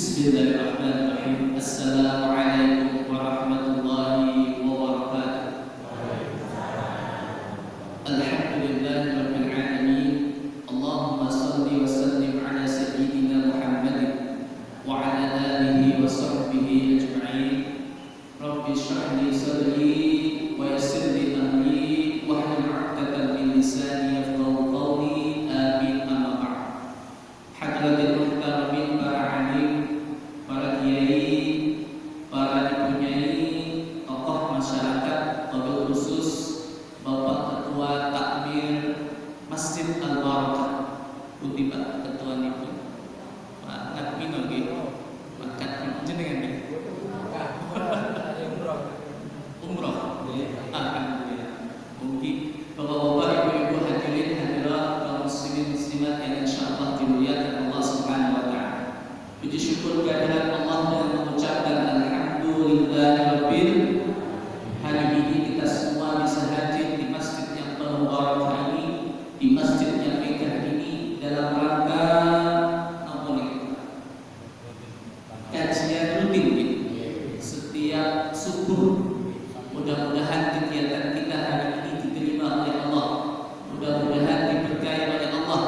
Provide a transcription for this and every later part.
Bismillahirrahmanirrahim. Assalamualaikum warahmatullahi wabarakatuh. Alhamdulillahirabbil alamin. Allahumma shalli wa sallim ala sayyidina Muhammadin wa ala alihi wa sahbihi ajma'in. Rabbi shrah li sadri wa yassir li amri wahlul 'uqdatam min lisani yafqahu qawli. Amin. Amma ba'd. Hadratil muhtaramin, para alim, para kiai, para dipunyai tokoh masyarakat, wabil khusus Bapak Ketua Takmir Masjid Al-Barakah, Budi Pak Ketua Nipun Pak Takmin oke, Pak Takmin jenengan ya? Umroh. Alhamdulillah. Mungkin Bapak-bapak, ibu-ibu, hadirin hadirat, kaum muslimin muslimat yang insyaallah dimuliakan Allah Subhanahu wa taala. Puji syukur kehadirat Allah dengan mengucapkan alhamdulillahirabbil. Hari ini kita semua bisa hadir di masjid yang penuh barakah ini, di masjid yang megah ini, dalam rangka apa nih? Kajian rutin setiap subuh. Mudah-mudahan kegiatan kita hari ini diterima oleh Allah. Mudah-mudahan diberkahi oleh Allah.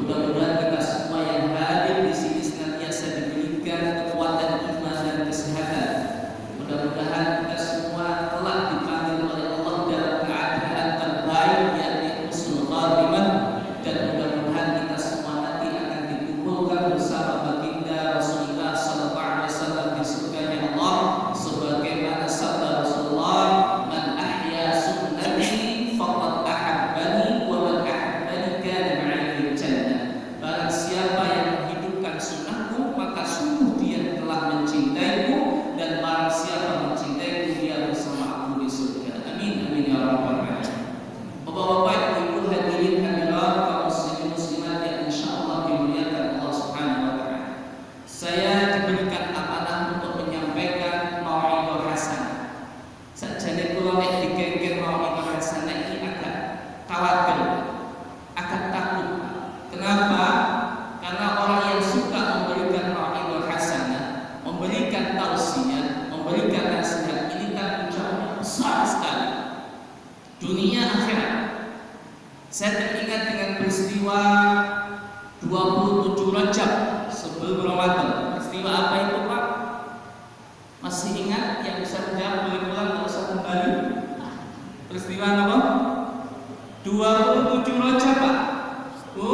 Mudah-mudahan kita semua yang hadir di sini senantiasa diberikan kekuatan iman dan kesehatan. Mudah-mudahan kita semua telah dipanggil oleh Allah dalam keadaan terbaik, yakni husnul khatimah, dan mudah-mudahan kita semua nanti akan dikumpulkan bersama baginda Rasulullah sallallahu alaihi wasallam di surganya Allah, sebagaimana sabda Rasulullah, man ahya sunnati faqad ahabbani wa man ahabbani kana ma'i fil jannah. Barang siapa yang menghidupkan sunnahku, maka sungguh dia telah mencintaiku, dan barang siapa mencintaiku, dia bersama aku di surga. Amin amin ya rabbal alamin. Bapak-bapak, ibu hadirin hadirat, kaum muslimin muslimat yang insyaallah dimuliakan Allah Subhanahu wa taala. Saya diberikan amanah untuk menyampaikan mau'izah hasanah. Sajane kula nek dikengken mau'izah hasanah ini agak khawatir, agak takut. Kenapa? Karena orang yang suka memberikan mau'izah hasanah, memberikan tausiah, memberikan nasihat, ini tanggung jawabnya besar sekali, dunia akhirat. Saya teringat dengan peristiwa 27 Rajab sebelum Ramadan. Peristiwa apa itu, Pak? Masih ingat? Yang bisa menjawab boleh pulang, nggak usah kembali. Peristiwa apa? 27 Rajab, Pak. Bu?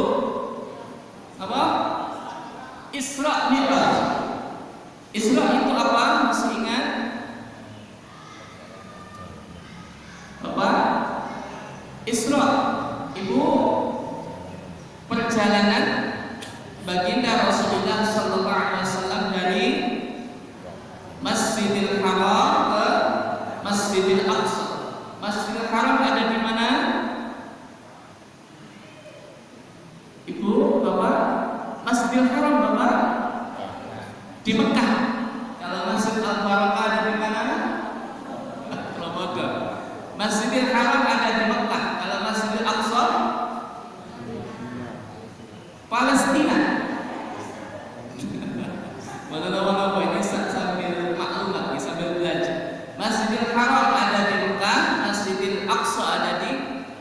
Apa? Isra Mi'raj. Isra itu apa? Masih ingat? Bapak? Isra, Ibu, perjalanan baginda Rasulullah sallallahu alaihi wasallam dari Masjidil Haram ke Masjidil Aqsa. Masjidil Haram ada di mana? Ibu, Bapak? Masjidil Haram, Bapak? Di Mekah. Kalau Masjid Al-Barakah ada di mana? Ramadan. Masjidil Haram ada di Mekah. Kalau Masjidil Aqsa Palestina. Mana-mana ini sambil maklumat, sambil belajar. Masjidil Haram ada di Mekah, Masjidil Aqsa ada di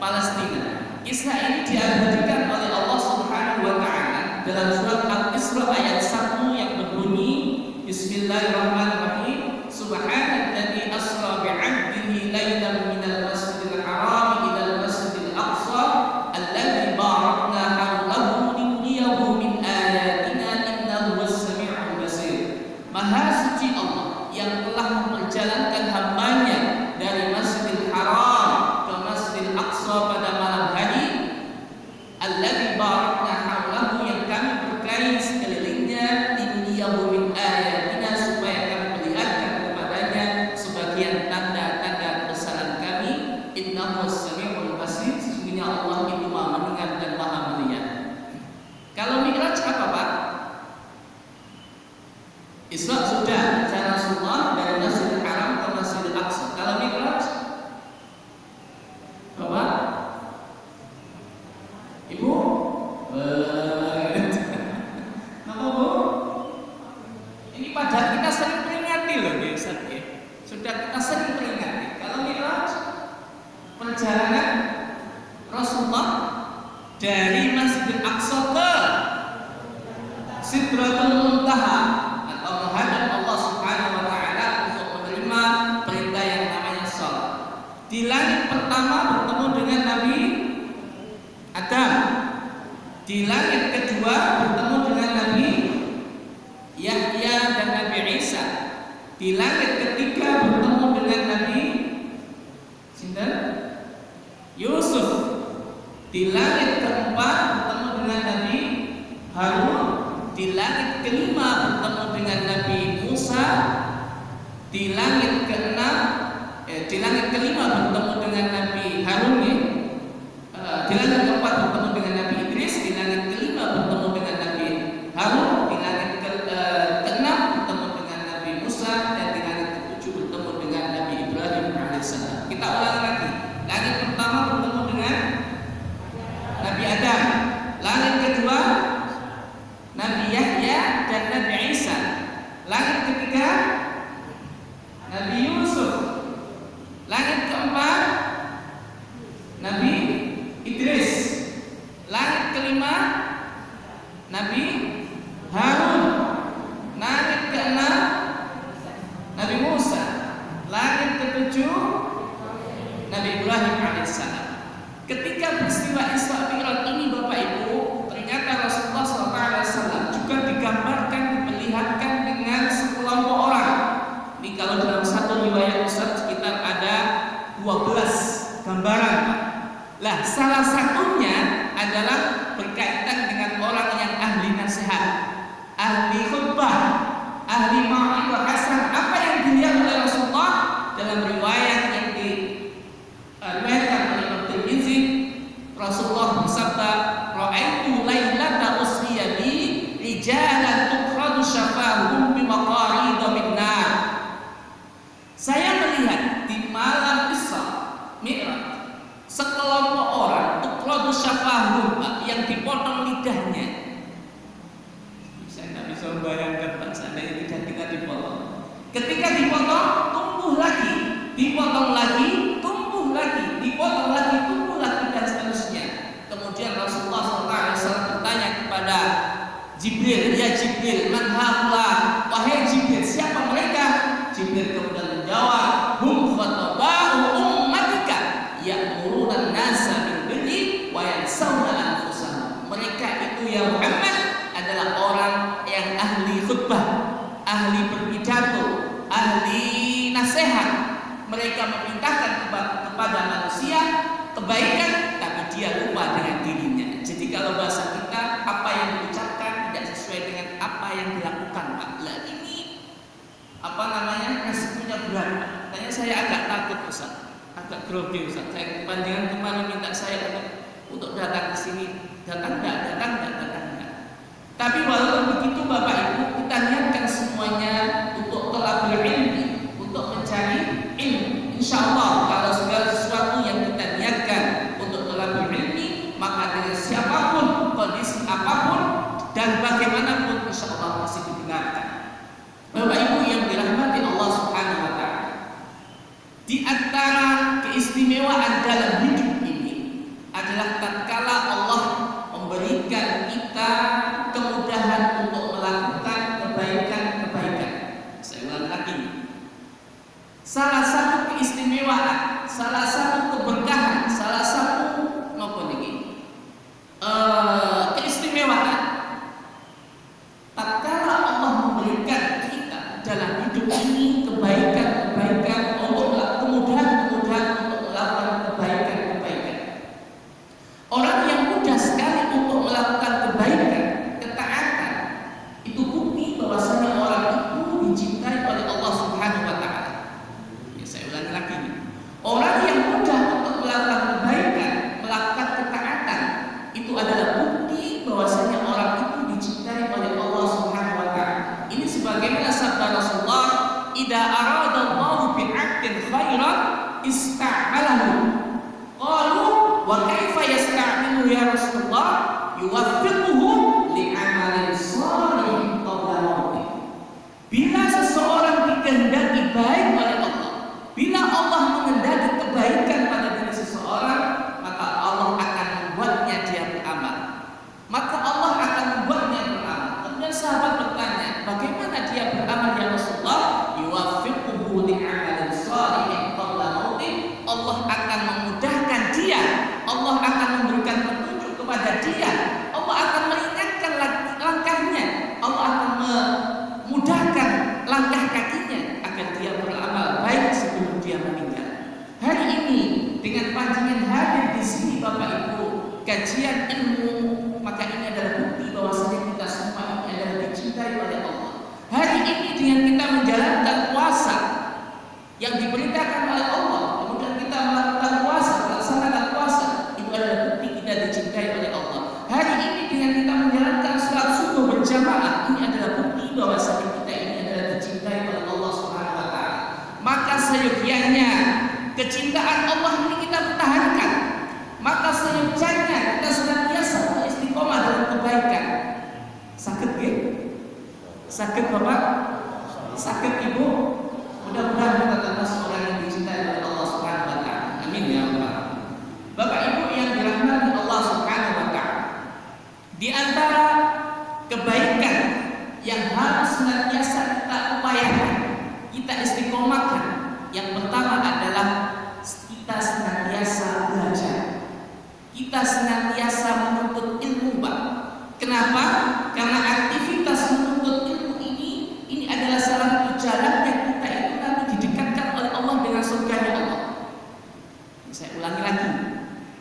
Palestina. Kisah ini diabadikan oleh Allah Subhanahu wa taala dalam surat Al-Isra ayat 1 yang berbunyi Bismillahirrahmanirrahim. Subhanalladzi asra bi'abdihi lailan minal masjidil haram ilal masjidil aqsa alladzi barakna hawlahu linuriyahu min ayatina innahu was-sami'ul basir. Maha suci Allah yang telah menjalankan hambanya dari Masjidil Haram ke Masjidil Aqsa pada malam hari. Alladzi barakna hawlahu, yang kami berkahi sekelilingnya, linuriyahu min ayatina, supaya kami perlihatkan kepadanya sebagian tanda-tanda kebesaran kami. Innahu was-sami'ul basir, sesungguhnya Allah itu Maha mendengar dan Maha melihat. Kalau Mi'raj apa, Pak? Isra sudah, cara Rasulullah dari Masjidil Haram ke Masjidil Aqsa. Kalau Mi'raj, Bapak? Ibu? Nama Bu? dari Masjidil Aqsa ke Sidratul Muntaha atau menghadap Allah Subhanahu wa taala untuk menerima perintah yang namanya salat. Di langit pertama bertemu dengan Nabi Adam. Di langit kedua bertemu dengan Nabi Yahya dan Nabi Isa. Di langit ketiga bertemu dengan Nabi Sinten? Yusuf. Di langit keempat bertemu dengan Nabi Harun. Di langit kelima bertemu dengan Nabi Musa. Di langit kelima bertemu dengan Nabi Harun. Di langit keempat bertemu dengan Nabi Idris. Di langit kelima bertemu dengan Nabi Harun. Di langit keenam bertemu dengan Nabi Musa. Dan di langit ketujuh bertemu dengan Nabi Ibrahim alaihissalam. Kita ulangi lagi. Langit pertama bertemu dengan Nabi Adam. Langit kedua Nabi Yahya dan Nabi Isa. Langit ketiga Nabi Yusuf. Langit keempat Nabi Idris. Langit kelima Nabi Harun. Langit keenam Nabi Musa. Langit ketujuh Nabi Ibrahim alaihissalam. Ketika peristiwa Isra Mi'raj ini Bapak Ibu, ternyata Rasulullah SAW juga digambarkan, diperlihatkan dengan sekelompok orang. Ini kalau dalam satu riwayat Ustaz sekitar ada 12 gambaran. Lah, salah satunya adalah berkaitan dengan orang yang ahli nasihat, ahli khutbah, ahli mau'izah hasanah. Apa yang dilihat oleh Rasulullah dalam riwayat yang diriwayatkan oleh Tirmizi, Rasulullah bersabda, "Ra'aitu lailata usriya bi rijalan tuqradu syafahum bi maqarid min nar." Saya melihat di malam Isra Mi'raj sekelompok orang tuqradu syafahum, yang dipotong lidahnya. Saya tidak bisa membayangkan Pak, seandainya lidah kita dipotong. Ketika dipotong, tumbuh lagi, dipotong lagi, tumbuh lagi, dipotong lagi, tumbuh lagi, dan seterusnya. Kemudian Rasulullah SAW bertanya kepada Jibril, "Ya Jibril, man haula?" Wahai Jibril, siapa mereka? Jibril kemudian menjawab, "Hum khataba'u ummatika ya'muruna an-nasa bil birri wa yansawna anfusahum." Mereka itu ya Muhammad adalah orang yang ahli khutbah, ahli berpidato, ahli nasihat. Mereka memerintahkan kepada manusia kebaikan, tapi dia lupa dengan dirinya. Jadi kalau bahasa kita, apa yang diucapkan tidak sesuai dengan apa yang dilakukan, Pak. Lah ini apa namanya, resikonya berat. Tanya saya agak takut Ustaz, agak grogi Ustaz. Saya panjangan kemarin minta saya untuk datang ke sini, datang enggak. Tapi walaupun begitu Bapak Ibu, kita niatkan semuanya untuk thalabul ilmi, untuk mencari ilmu. Insyaallah kalau segala sesuatu yang kita niatkan untuk thalabul ilmi, maka dengan siapapun, kondisi apapun dan bagaimanapun, insyaallah pasti didengarkan. Bapak Ibu yang dirahmati Allah Subhanahu wa taala, di antara keistimewaan dalam hidup ini adalah tatkala Allah memberikan kita kemudahan untuk melakukan kebaikan-kebaikan. Saya ulang lagi. Salah satu keistimewaan, salah satu keberkahan, salah satu keistimewaan tatkala Allah memberikan kita dalam hidup ini kebaikan-kebaikan, untuk kemudahan-kemudahan untuk melakukan kebaikan-kebaikan. Orang yang mudah sekali untuk melakukan kebaikan, ketaatan, itu bukti bahwasanya orang itu dicintai oleh Allah Subhanahu wa taala. Ya, saya ulangi lagi. Orang yang mudah untuk melakukan kebaikan, melakukan ketaatan, itu adalah bukti bahwasanya orang itu dicintai oleh Allah Subhanahu wa taala. Ini sebagaimana sabda Rasulullah, "Idza aradallahu bi'abdin khairan ista'malahu." Qalu, "Wa kaifa yasta'milu ya Rasulullah?" "Yuwaffiquhu li'amalin shalihin qabla mautih." Bila seseorang dikehendaki baik oleh Allah, bila Allah mengendaki kebaikan pada diri seseorang, maka Allah akan membuatnya dia beramal dengan kita menjalankan puasa yang diperintahkan oleh Allah, kemudian kita melakukan puasa, melaksanakan puasa, itu adalah bukti kita dicintai oleh Allah. Hari ini dengan kita menjalankan sholat subuh berjamaah, ini adalah bukti bahwa kita ini adalah dicintai oleh Allah Subhanahu wa taala. Maka seyogianya kecintaan Allah ini kita pertahankan. Maka seyogianya kita senantiasa istiqomah dalam kebaikan. Sakit ya? Sakit Bapak? Sakit Ibu? Mudah-mudahan kita termasuk orang yang dicintai oleh Allah Subhanahu wa taala. Amin ya Allah. Bapak Ibu yang dirahmati Allah Subhanahu wa taala, di antara kebaikan yang harus senantiasa kita upayakan, kita istiqomahkan, yang pertama adalah kita senantiasa belajar. Kita senantiasa menuntut ilmu, Pak. Kenapa? Karena aktivitas menuntut ilmu ini adalah salah satu jalan yang kita itu nanti didekatkan oleh Allah dengan surganya Allah. Saya ulangi lagi.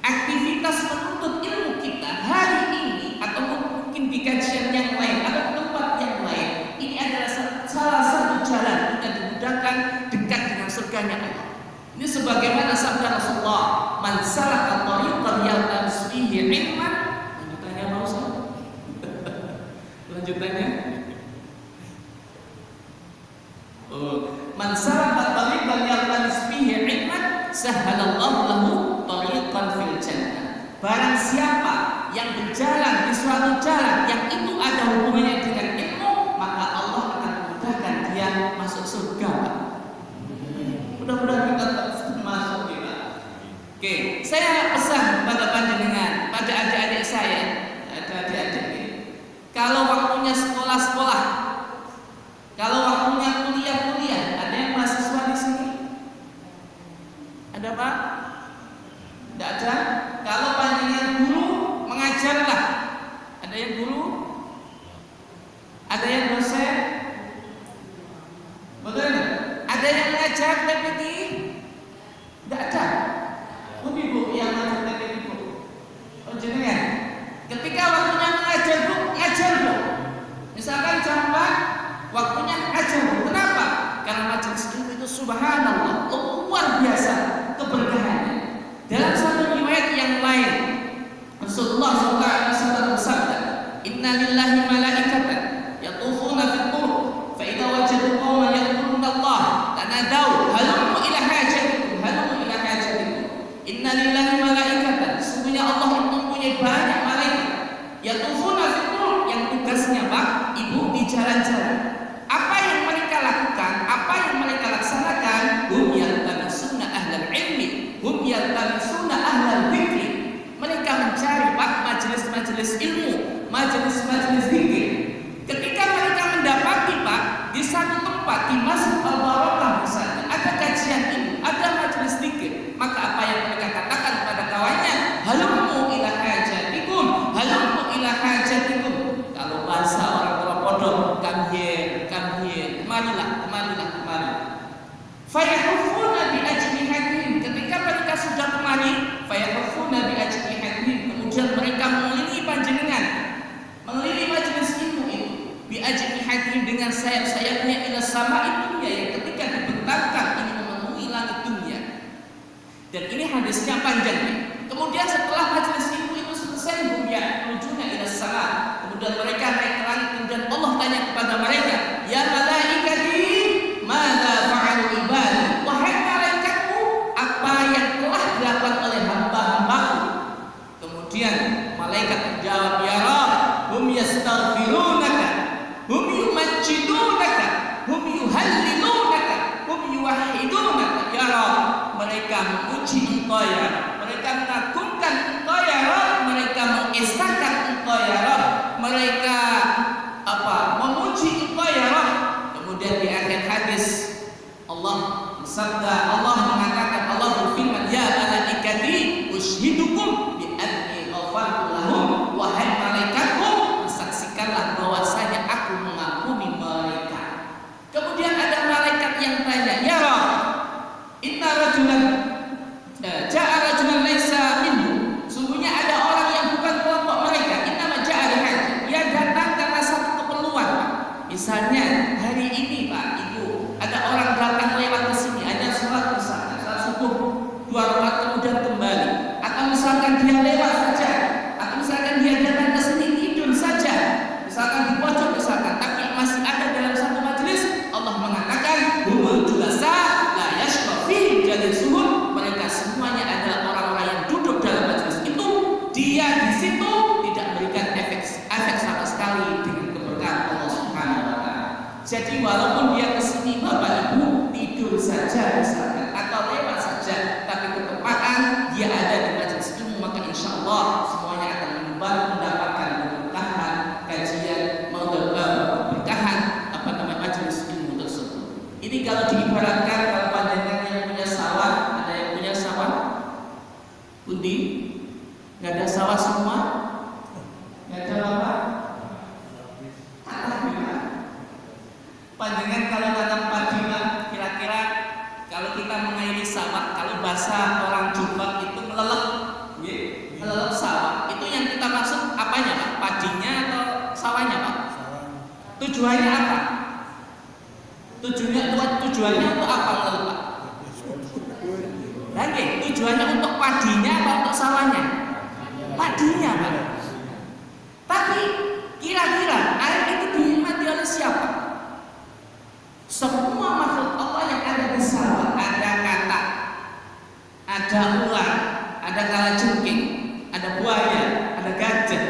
Aktivitas menuntut ilmu kita hari ini atau mungkin di kajian yang lain atau tempat yang lain, ini adalah salah satu jalan kita dimudahkan dekat dengan surganya Allah. Ini sebagaimana sabda Rasulullah, "Man salaka tariqan yaltamisu fihi 'ilman." Lanjutannya mau Ustaz? Lanjutannya? Man salaka tariqan yaltamisu fihi 'ilman, sahhalallahu lahu tariqan fil jannah. Barang siapa yang berjalan di suatu jalan yang itu ada hubungannya dengan ilmu, maka Allah akan memudahkan dia masuk surga. Mudah-mudahan kita masuk ya. Oke, saya pesan pada panjenengan, pada adik-adik saya, ada adik-adik ini. Kalau waktunya sekolah-sekolah, kalau waktunya kuliah-kuliah, ada yang mahasiswa di sini? Ada Pak? Tidak ada. Kalau panjenengan guru, mengajarlah. Ada yang guru? Ada yang dosen? Betul? Ada yang mengajar TPT? Tidak ada. Bu yang mengajar TPT Bu. Oh jenengan. Ketika waktunya mengajar Bu, ngajar Bu. Misalkan jam 4, waktunya ngajar Bu. Kenapa? Karena majelis ilmu itu subhanallah luar biasa keberkahannya. Dalam satu riwayat yang lain, Rasulullah SAW bersabda, "Inna lillahi malaikatan yatufuna fil turuq, fa idza wajadu qauman yadhkuruna Allah, tanadaw halummu ila hajatikum, halummu ila hajatikum." Inna lillahi malaikatan, sesungguhnya Allah itu mempunyai banyak malaikat, yatufuna fil turuq, yang tugasnya Pak, Ibu di jalan-jalan. Apa yang mereka lakukan? Apa yang mereka laksanakan? Hum yaltamisuna ahlal ilmi, hum yaltamisuna ahlal dzikri. Mereka mencari Pak majelis-majelis ilmu, majelis-majelis zikir. Ketika mereka mendapati Pak di satu tempat di Masjid Al-Barakah misalnya ada kajian ilmu, ada majelis zikir, maka apa yang mereka katakan kepada kawannya? Halummu ila hajatikum, halummu ila hajatikum. Kalau bahasa orang Pondok, come here, kemarilah. Fayahufuna bi ajnihatihim. Ketika mereka sudah kemari, fayahufuna bi ajnihatihim. Kemudian mereka mengelilingi panjenengan, mengelilingi majelis ilmu itu, bi ajnihatihim dengan sayap-sayapnya ila sama itu yang ketika dibentangkan ini memenuhi langit dunia. Dan ini hadisnya panjang. Kemudian setelah majelis ilmu itu selesai, dunia menujunya ila sama. Kemudian mereka naik ke langit. Kemudian Allah tanya kepada mereka, "Ya malaikati, madza fa'alu ibadi?" Wahai malaikatku, apa yang telah dilakukan oleh hamba-hambaku? Kemudian malaikat menjawab, "Ya Rabb, hum yastaghfirunaka, hum yumajjidunaka, hum yuhallilunaka, hum yuwahhidunaka." Ya Rabb, mereka memuji Engkau ya Rabb, mereka mengagungkan Engkau ya Rabb, mereka mengesahkan Engkau ya Rabb, mereka memuji Engkau ya Rabb. Kemudian di akhir hadis Allah bersabda, Allah mengatakan, Allah berfirman, "Ya malaikati ushidukum bi anni ghafartu lahum." Wahai malaikatku, saksikanlah bahwasanya aku mengampuni mereka. Kemudian ada malaikat yang tanya, "Ya Rabb, inna rajulan ja'a rajulan laisa minhum dia di situ tidak memberikan efek sama sekali dengan keberkahan Allah Subhanahu wa taala. Jadi walaupun dia kesini Bapak Ibu tidur saja misalkan atau lewat saja, tapi ketepaan dia ada di majelis ilmu, maka insya Allah semuanya akan mendapatkan keberkahan kajian, keberkahan majelis ilmu tersebut. Ini kalau diibaratkan, kalau panjenengan yang punya sawah, ada yang punya sawah? Pundi? Nggak ada sawah semua? Nggak ada apa? Panjenengan kalau tanam padi, kira-kira kalau kita mengairi sawah, kalau bahasa orang Jombang itu melelep, melelep sawah. Itu yang kita maksud apanya Pak? Padinya atau sawahnya Pak? Tujuannya apa? Tujuannya untuk apa melelep Pak? Lagi, tujuannya untuk padinya atau untuk sawahnya? Padinya Pak. Tapi kira-kira air itu dinikmati oleh siapa? Semua makhluk Allah yang ada di sawah, ada katak, ada ular, ada kalajengking, ada buaya, ada gajah,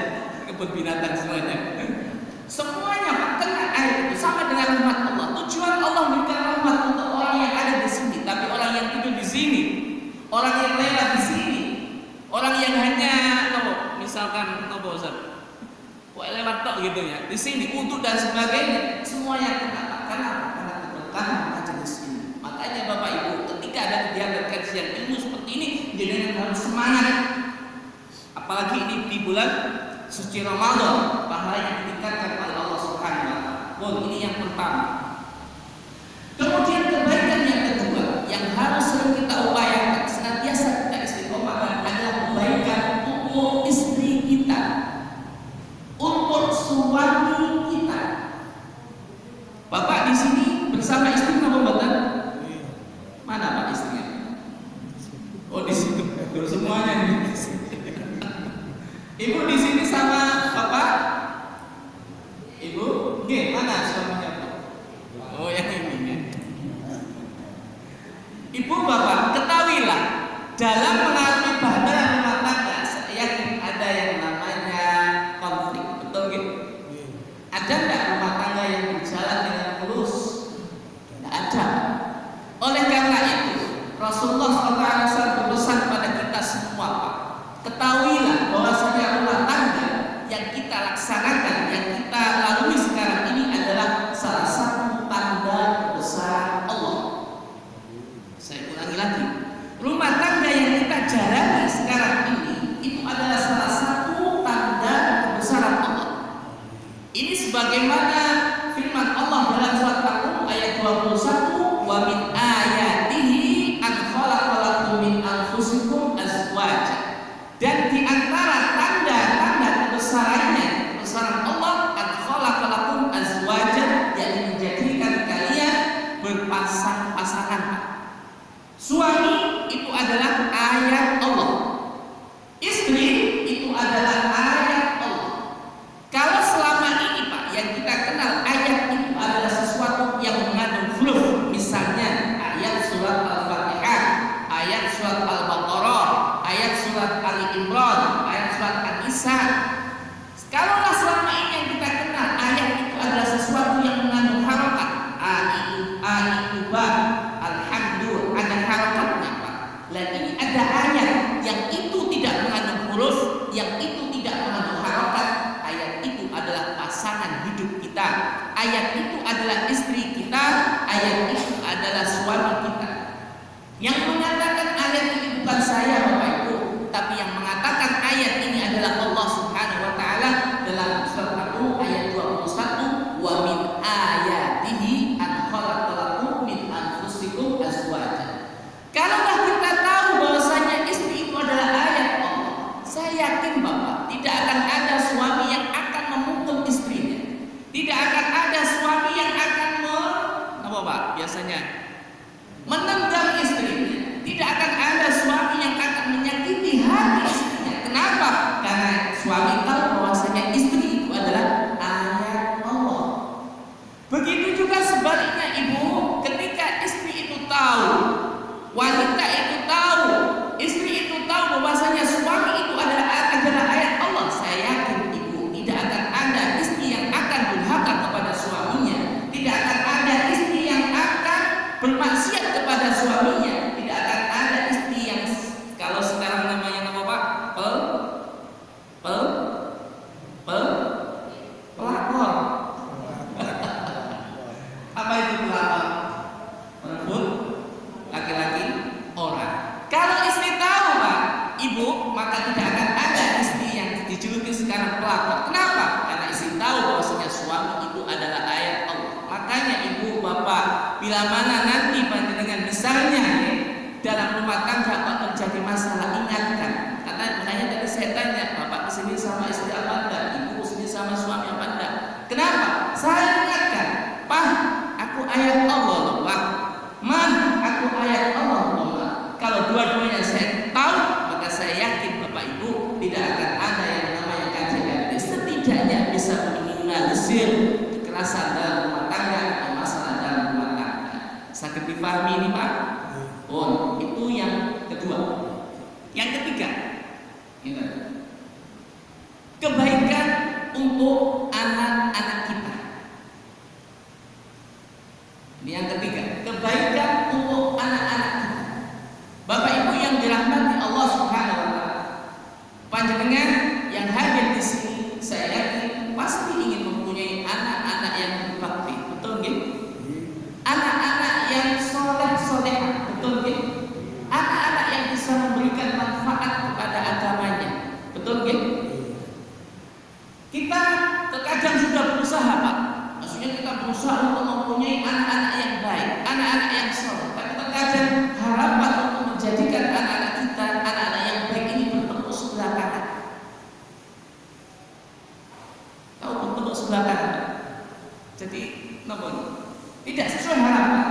kebun binatang semuanya. Semuanya Pak kena air itu sama dengan rahmat Allah. Tujuan Allah memberikan rahmat untuk orang yang ada di sini, tapi orang yang tidur di sini, orang yang lewat di sini, orang yang hanya misalkan lewat tok gitu ya, di sini untuk dan sebagainya, semuanya kena. Karena keberkahan majelis ini. Makanya Bapak Ibu, ketika ada kegiatan kajian ilmu seperti ini, jadi harus semangat. Apalagi ini di bulan suci Ramadan, pahala yang ditingkatkan oleh Allah Subhanahu wa taala. Ini yang pertama. Kemudian kebaikan yang kedua yang harus sering kita upayakan, senantiasa kita istiqomah, adalah kebaikan untuk istri kita, untuk suami kita. Bapak di sini bersama istri apa mboten? Mana Pak istrinya? Oh di situ. Semuanya nih. Ibu di sini sama Bapak? Ibu, nggih, mana suaminya Pak? Oh yang ini. Ibu Bapak, ketahuilah dalam mengalami bahtera rumah tangga, saya ada yang namanya konflik, betul nggih? Ada enggak rumah tangga yang berjalan dengan mulus? Tidak ada. Oleh karena itu, Rasulullah SAW berpesan kepada kita semua, Pak, ketahuilah bahwasanya rumah tangga yang kita laksanakan, yang kita lalui sekarang ini adalah salah satu tanda kebesaran Allah. Saya ulangi lagi, rumah tangga yang kita jalani sekarang ini itu adalah salah satu tanda kebesaran Allah. Ini sebagaimana firman Allah dalam surat Al-Rum ayat 21, wa min ayatihi an khalaqalakum min anfusikum azwaja. Dan di antara tanda-tanda kebesarannya, kebesaran Allah, an khalaqalakum azwaja, yang menjadikan kalian berpasang-pasangan. Suami itu adalah ayat Allah. Istri itu adalah ayat Allah. Kalau selama ini Pak yang kita kenal ayat itu adalah sesuatu yang mengandung huruf, misalnya ayat surat Al-Fatihah, ayat surat Al-Baqarah, ayat surat Ali Imran, ayat surat An-Nisa. Kalaulah selama ini yang kita kenal ayat itu adalah sesuatu yang mengandung harokat, alhamdulillah, ada harokatnya Pak. Dan ini ada ayat yang itu tidak mengandung huruf, yang itu tidak mengandung harokat. Ayat itu adalah pasangan hidup kita, ayat itu adalah istri kita, ayat itu adalah suami kita. Yang mengatakan ayat ini bukan saya Bapak Ibu, tapi yang mengatakan ayat ini adalah Allah Subhanahu wa taala dalam surat Al-Rum ayat 21, wa min ayatihi an khalaqalakum min anfusikum azwaja. Kalaulah kita tahu bahwasanya istri itu adalah ayat Allah, saya yakin Bapak tidak akan ada suami yang akan memukul istrinya. Tidak akan ada suami yang akan biasanya menendang istrinya. Tidak akan ada suami yang akan menyakiti hati istrinya. Kenapa? Karena suami tahu bahwasanya istri itu adalah ayat Allah. Begitu juga sebaliknya ibu, ketika istri itu tahu, wanita itu tahu, istri itu tahu bahwasanya suami itu adalah ayat Allah loh Pak. Aku ayat Allah loh Pak. Kalau dua-duanya saya tahu, maka saya yakin Bapak Ibu tidak akan ada yang namanya KJLD. Setidaknya bisa meminimalisir kekerasan dalam rumah tangga atau masalah dalam rumah tangga. Sakit dipahami ini Pak? Oh, itu yang kedua. Yang ketiga, kebaikan untuk anak-anak kita. Ini yang ketiga, kebaikan untuk anak-anak kita. Bapak Ibu yang dirahmati Allah Subhanahu wa taala. Panjenengan yang hadir di sini saya yakin pasti ingin mempunyai anak-anak yang berbakti, betul nggih? Anak-anak yang soleh-solehah, betul nggih? Anak-anak yang bisa memberikan manfaat kepada agamanya, betul nggih? Kita terkadang sudah berusaha Pak. Maksudnya kita berusaha untuk mempunyai anak-anak yang baik, anak-anak yang soleh. Tapi terkadang harapan untuk menjadikan anak-anak kita anak-anak yang baik ini bertepuk sebelah kanan. Tahu bertepuk sebelah kanan? Jadi, tidak sesuai harapan.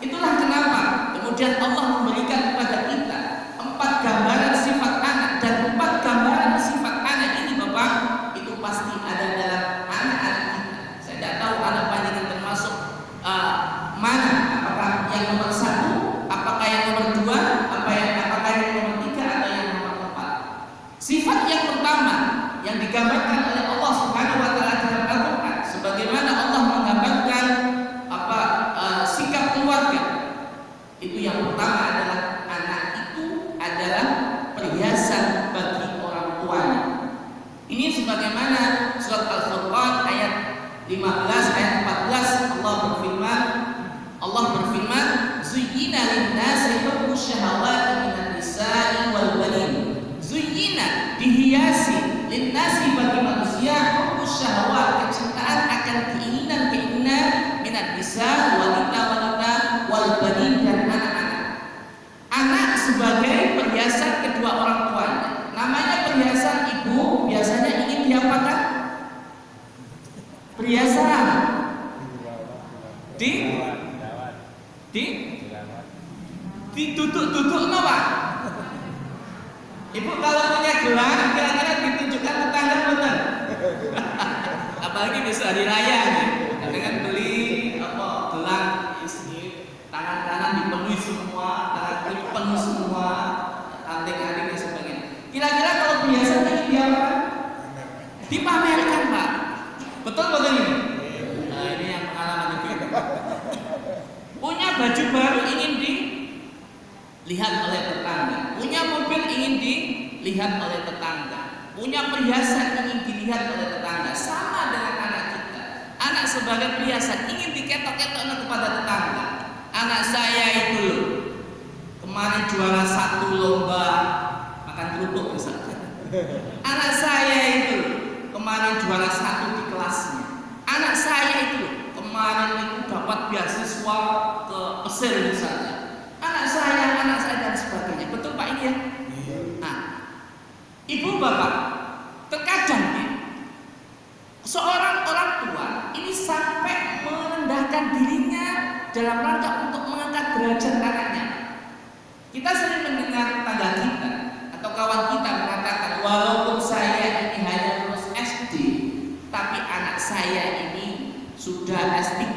Itulah kenapa kemudian Allah memberikan kepada kita 4 gambaran sifat anak, dan 4 gambaran sifat anak ini Bapak itu pasti ada dalam anak-anak kita. Saya tidak tahu anak panjenengan termasuk mana, apakah yang nomor 1, apakah yang nomor 2, apakah yang nomor 3 atau yang nomor 4. Sifat yang pertama yang digambarkan oleh Allah Subhanahu wa taala dalam Al-Qur'an, sebagaimana Allah menggambarkan sikap keluarga. Itu yang pertama adalah anak itu adalah perhiasan bagi orang tuanya. Ini sebagaimana surat Al-Furqan ayat 15 ayat 14 Allah berfirman zuyyina lin-nasi hubbus syahawati minan nisa'i wal banin. Zuyyina dihiasi lin-nasi bagi manusia hubbus syahawat, kecintaan akan keinginan-keinginan minan nisa, wanita-wanita wal banin, dan anak-anak. Anak sebagai perhiasan kedua orang tuanya. Namanya perhiasan ibu biasanya ingin diapakan? Perhiasan ditutuk apa? Ibu kalau punya gelang kira-kira ditunjukkan tetangga benar. Apalagi besok hari raya nih, dengan beli gelang isi tangan kanan dipenuhi semua, tangan kiri penuh semua, anting-anting dan sebagainya. Kira-kira kalau biasa ini diapakan? Dipamerkan Pak. Betul ini? Nah ini yang pengalaman itu. Punya baju baru ingin dilihat oleh tetangga, punya mobil ingin dilihat oleh tetangga, punya perhiasan ingin dilihat oleh tetangga. Sama dengan anak kita. Anak sebagai perhiasan ingin diketok-ketok kepada tetangga. Anak saya itu loh, kemarin juara 1 lomba makan kerupuk misalnya. Anak saya itu kemarin juara 1 di kelasnya. Anak saya itu kemarin itu dapat beasiswa ke Mesir misalnya. Anak saya dan sebagainya. Betul Pak ini ya? Nah, Ibu Bapak, terkadang seorang orang tua ini sampai merendahkan dirinya dalam rangka untuk mengangkat derajat anaknya. Kita sering mendengar tetangga kita atau kawan kita mengatakan, walaupun saya ini hanya lulus SD, tapi anak saya ini sudah S3.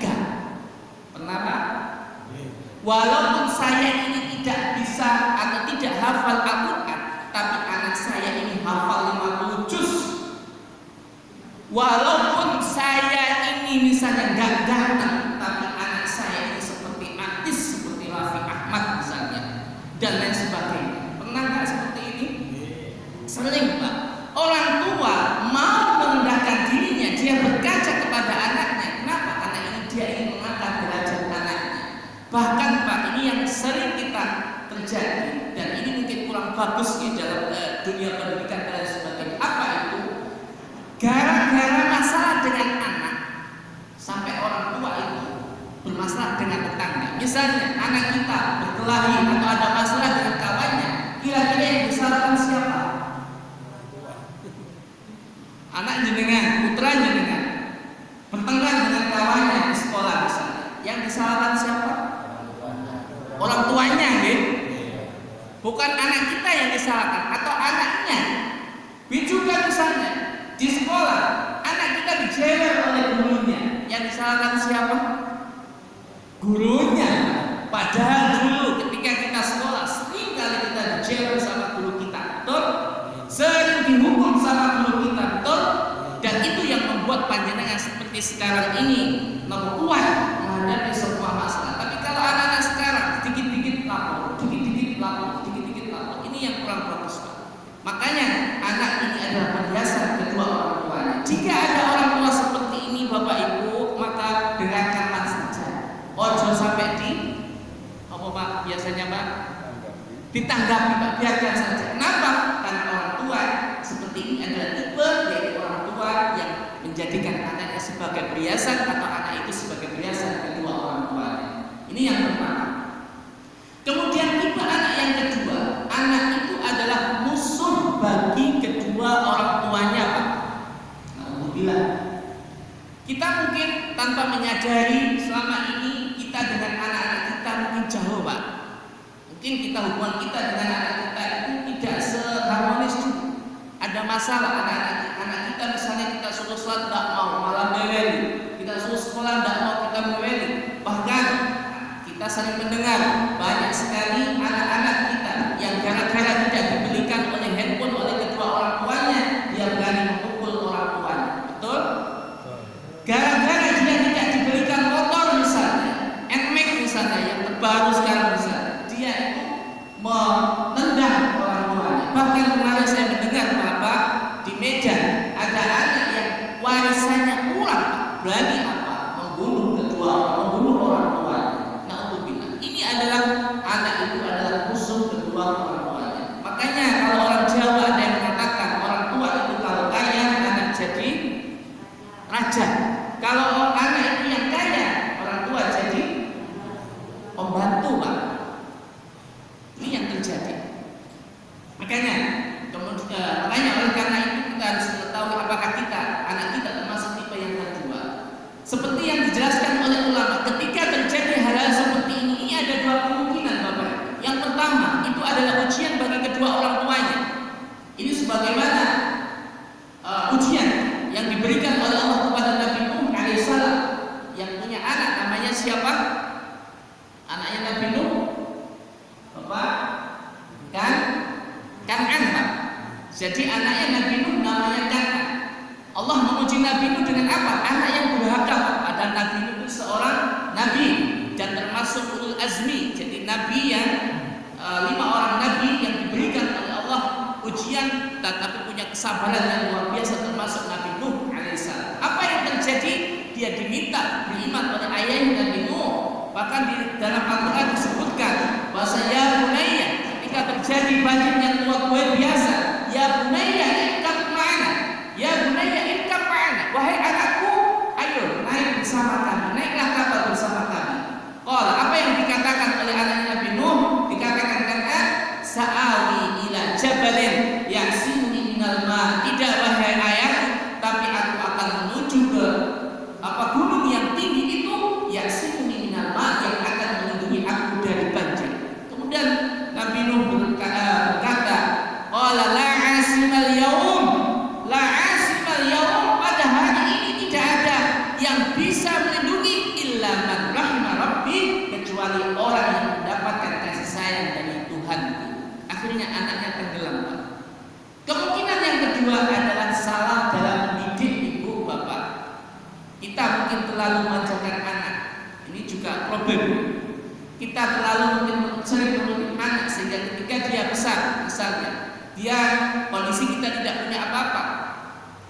Pernah Pak? Walaupun saya ini tidak bisa atau tidak hafal Al-Quran, tapi anak saya ini hafal 50 juz. Walaupun saya ini misalnya gak ganteng, tapi anak saya ini seperti artis, seperti Raffi Ahmad misalnya, dan lain sebagainya. Pernah gak seperti ini? Sering Pak. Orang tua mau merendahkan dirinya, dia berkaca kepada anaknya. Kenapa? Karena ini dia ingin mengangkat derajat anaknya. Bahkan Pak, ini yang sering kita terjadi, dan ini mungkin kurang bagus di dalam dunia pendidikan dan sebagainya. Apa itu? Gara-gara masalah dengan anak, sampai orang tua itu bermasalah dengan tetangga. Misalnya anak kita berkelahi atau ada masalah dengan kawannya, kira-kira yang disalahkan siapa? Anak jenengan, putra jenengan bertengkar dengan kawannya di sekolah misalnya. Yang disalahkan siapa? Orang tuanya, gitu. Bukan anak kita yang disalahkan atau anaknya. Juga misalnya di sekolah anak kita dijewer oleh gurunya, yang disalahkan siapa? Gurunya. Padahal dulu ketika kita sekolah sering kali kita dijewer sama guru kita, betul? Sering dihukum sama guru kita, betul? Dan itu yang membuat panjenengan seperti sekarang ini kuat menghadapi semua masalah. Tapi kalau anak-anak sekarang sedikit-sedikit lapor, sedikit-sedikit lapor, sedikit-sedikit lapor, ini yang kurang bagus, Pak. Makanya anak ini adalah perhiasan kedua orang tuanya. Jika ada orang tua seperti ini Bapak Ibu, maka dengarkanlah saja. Ojo sampai di apa Pak biasanya Pak? Ditanggapi Pak, biarkan saja. Kenapa? Karena orang tua seperti ini adalah tipe yaitu orang tua yang menjadikan anaknya sebagai perhiasan atau anak itu sebagai perhiasan kedua orang tuanya. Ini yang pertama. Kemudian tipe anak yang kedua, anak itu adalah musuh bagi kedua orang tuanya, Pak. Alhamdulillah. Kita mungkin tanpa menyadari selama ini kita dengan anak-anak kita mungkin jauh, Pak. Mungkin kita hubungan kita dengan anak kita itu tidak seharmonis. Ada masalah anak kita misalnya kita suruh sholat tidak mau, malah meweli. Kita suruh sekolah tidak mau, kita meweli. Bahkan kita sering mendengar banyak sekali anak-anak kita yang gara-gara tidak dibelikan oleh handphone oleh kedua orang tuanya, dia berani memukul orang tuanya. Betul? Gara-gara dia tidak dibelikan motor misalnya, NMAX misalnya yang terbaru sekarang misalnya, dia itu menendang orang tuanya. Bahkan kemarin saya mendengar Bapak di Medan ada anak yang warisannya kurang, berani apa? Membunuh orang tuanya. Ini adalah anak itu adalah musuh kedua orang tuanya. Makanya kalau orang Jawa ada yang mengatakan orang tua itu kalau kaya anak jadi raja. Kalau anak itu yang kaya orang tua jadi pembantu, Pak. Ini yang terjadi. Makanya oleh karena itu kita harus mengetahui apakah anak kita termasuk tipe yang kedua. Seperti yang dijelaskan oleh ulama, ketika terjadi hal-hal seperti ini ada dua kemungkinan Bapak. Yang pertama itu adalah ujian bagi kedua orang tuanya. Ini sebagaimana ujian yang diberikan oleh Allah kepada Nabi Nuh alaihissalam yang punya anak namanya siapa? Anaknya Nabi Nuh, Bapak? Kan'an, Pak. Jadi anaknya Nabi Nuh namanya Kan'an. Allah menguji Nabi Nuh dengan apa? Anak yang durhaka. Padahal Nabi Nuh itu seorang nabi dan termasuk ulul azmi. Jadi nabi yang 5 orang nabi yang diberikan oleh Allah ujian tetapi punya kesabaran yang luar biasa, termasuk Nabi Nuh alaihissalam. Apa yang terjadi? Dia diminta beriman oleh ayahnya Nabi Nuh. Bahkan di dalam Al-Quran disebutkan bahwa ya bunayya, ketika terjadi banjir yang luar biasa, ya bunayya irkab ma'ana, ya bunayya irkab ma'ana, wahai anakku, ayo naik bersama kami, naiklah kapal bersama kami. Qala, apa yang dikatakan oleh anak Nabi Nuh? Dikatakan sa'awi ila jabalin ya'simuni minal ma'. Tidak wahai ayahku, tapi aku akan menuju ke gunung yang tinggi itu, ya'simuni minal ma', yang akan melindungi aku dari banjir. Kemudian Nabi Nuh berkata, qala la 'asimal yaum, la 'asimal yaum, pada hari ini tidak ada yang bisa melindungi illa man rahimah rabbi, kecuali orang yang mendapatkan kasih sayang dari Tuhanku. Akhirnya anaknya tenggelam. Kemungkinan yang kedua adalah salah dalam mendidik ibu bapak. Kita mungkin terlalu memanjakan anak. Ini juga problem. Kita terlalu mungkin sering menuntut anak sehingga ketika dia besar, misalnya dia kondisi kita tidak punya apa-apa,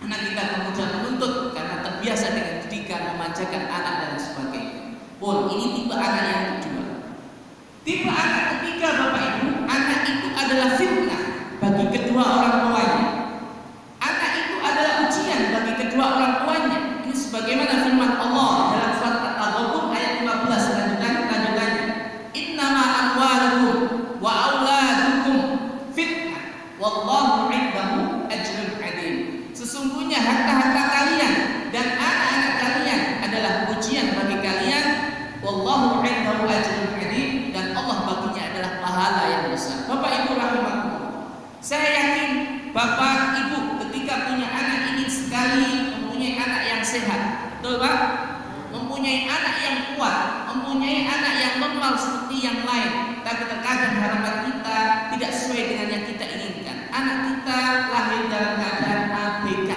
anak kita kemudian menuntut karena terbiasa dengan didikan, memanjakan anak dan sebagainya. Ini tipe anak yang kedua. Tipe anak ketiga Bapak Ibu, anak itu adalah fitnah bagi kedua orang tuanya. Anak itu adalah ujian bagi kedua orang tuanya. Ini sebagaimana firman Allah dalam surat At-Taghabun ayat 15 lanjutannya. Innama amwalukum wa auladukum fitnah wallahu 'indahu ajrun 'adzim. Sesungguhnya harta-harta kalian dan anak-anak kalian adalah ujian bagi kalian. betul Pak? Mempunyai anak yang kuat, mempunyai anak yang normal seperti yang lain. Tapi terkadang harapan kita tidak sesuai dengan yang kita inginkan. Anak kita lahir dalam keadaan ABK,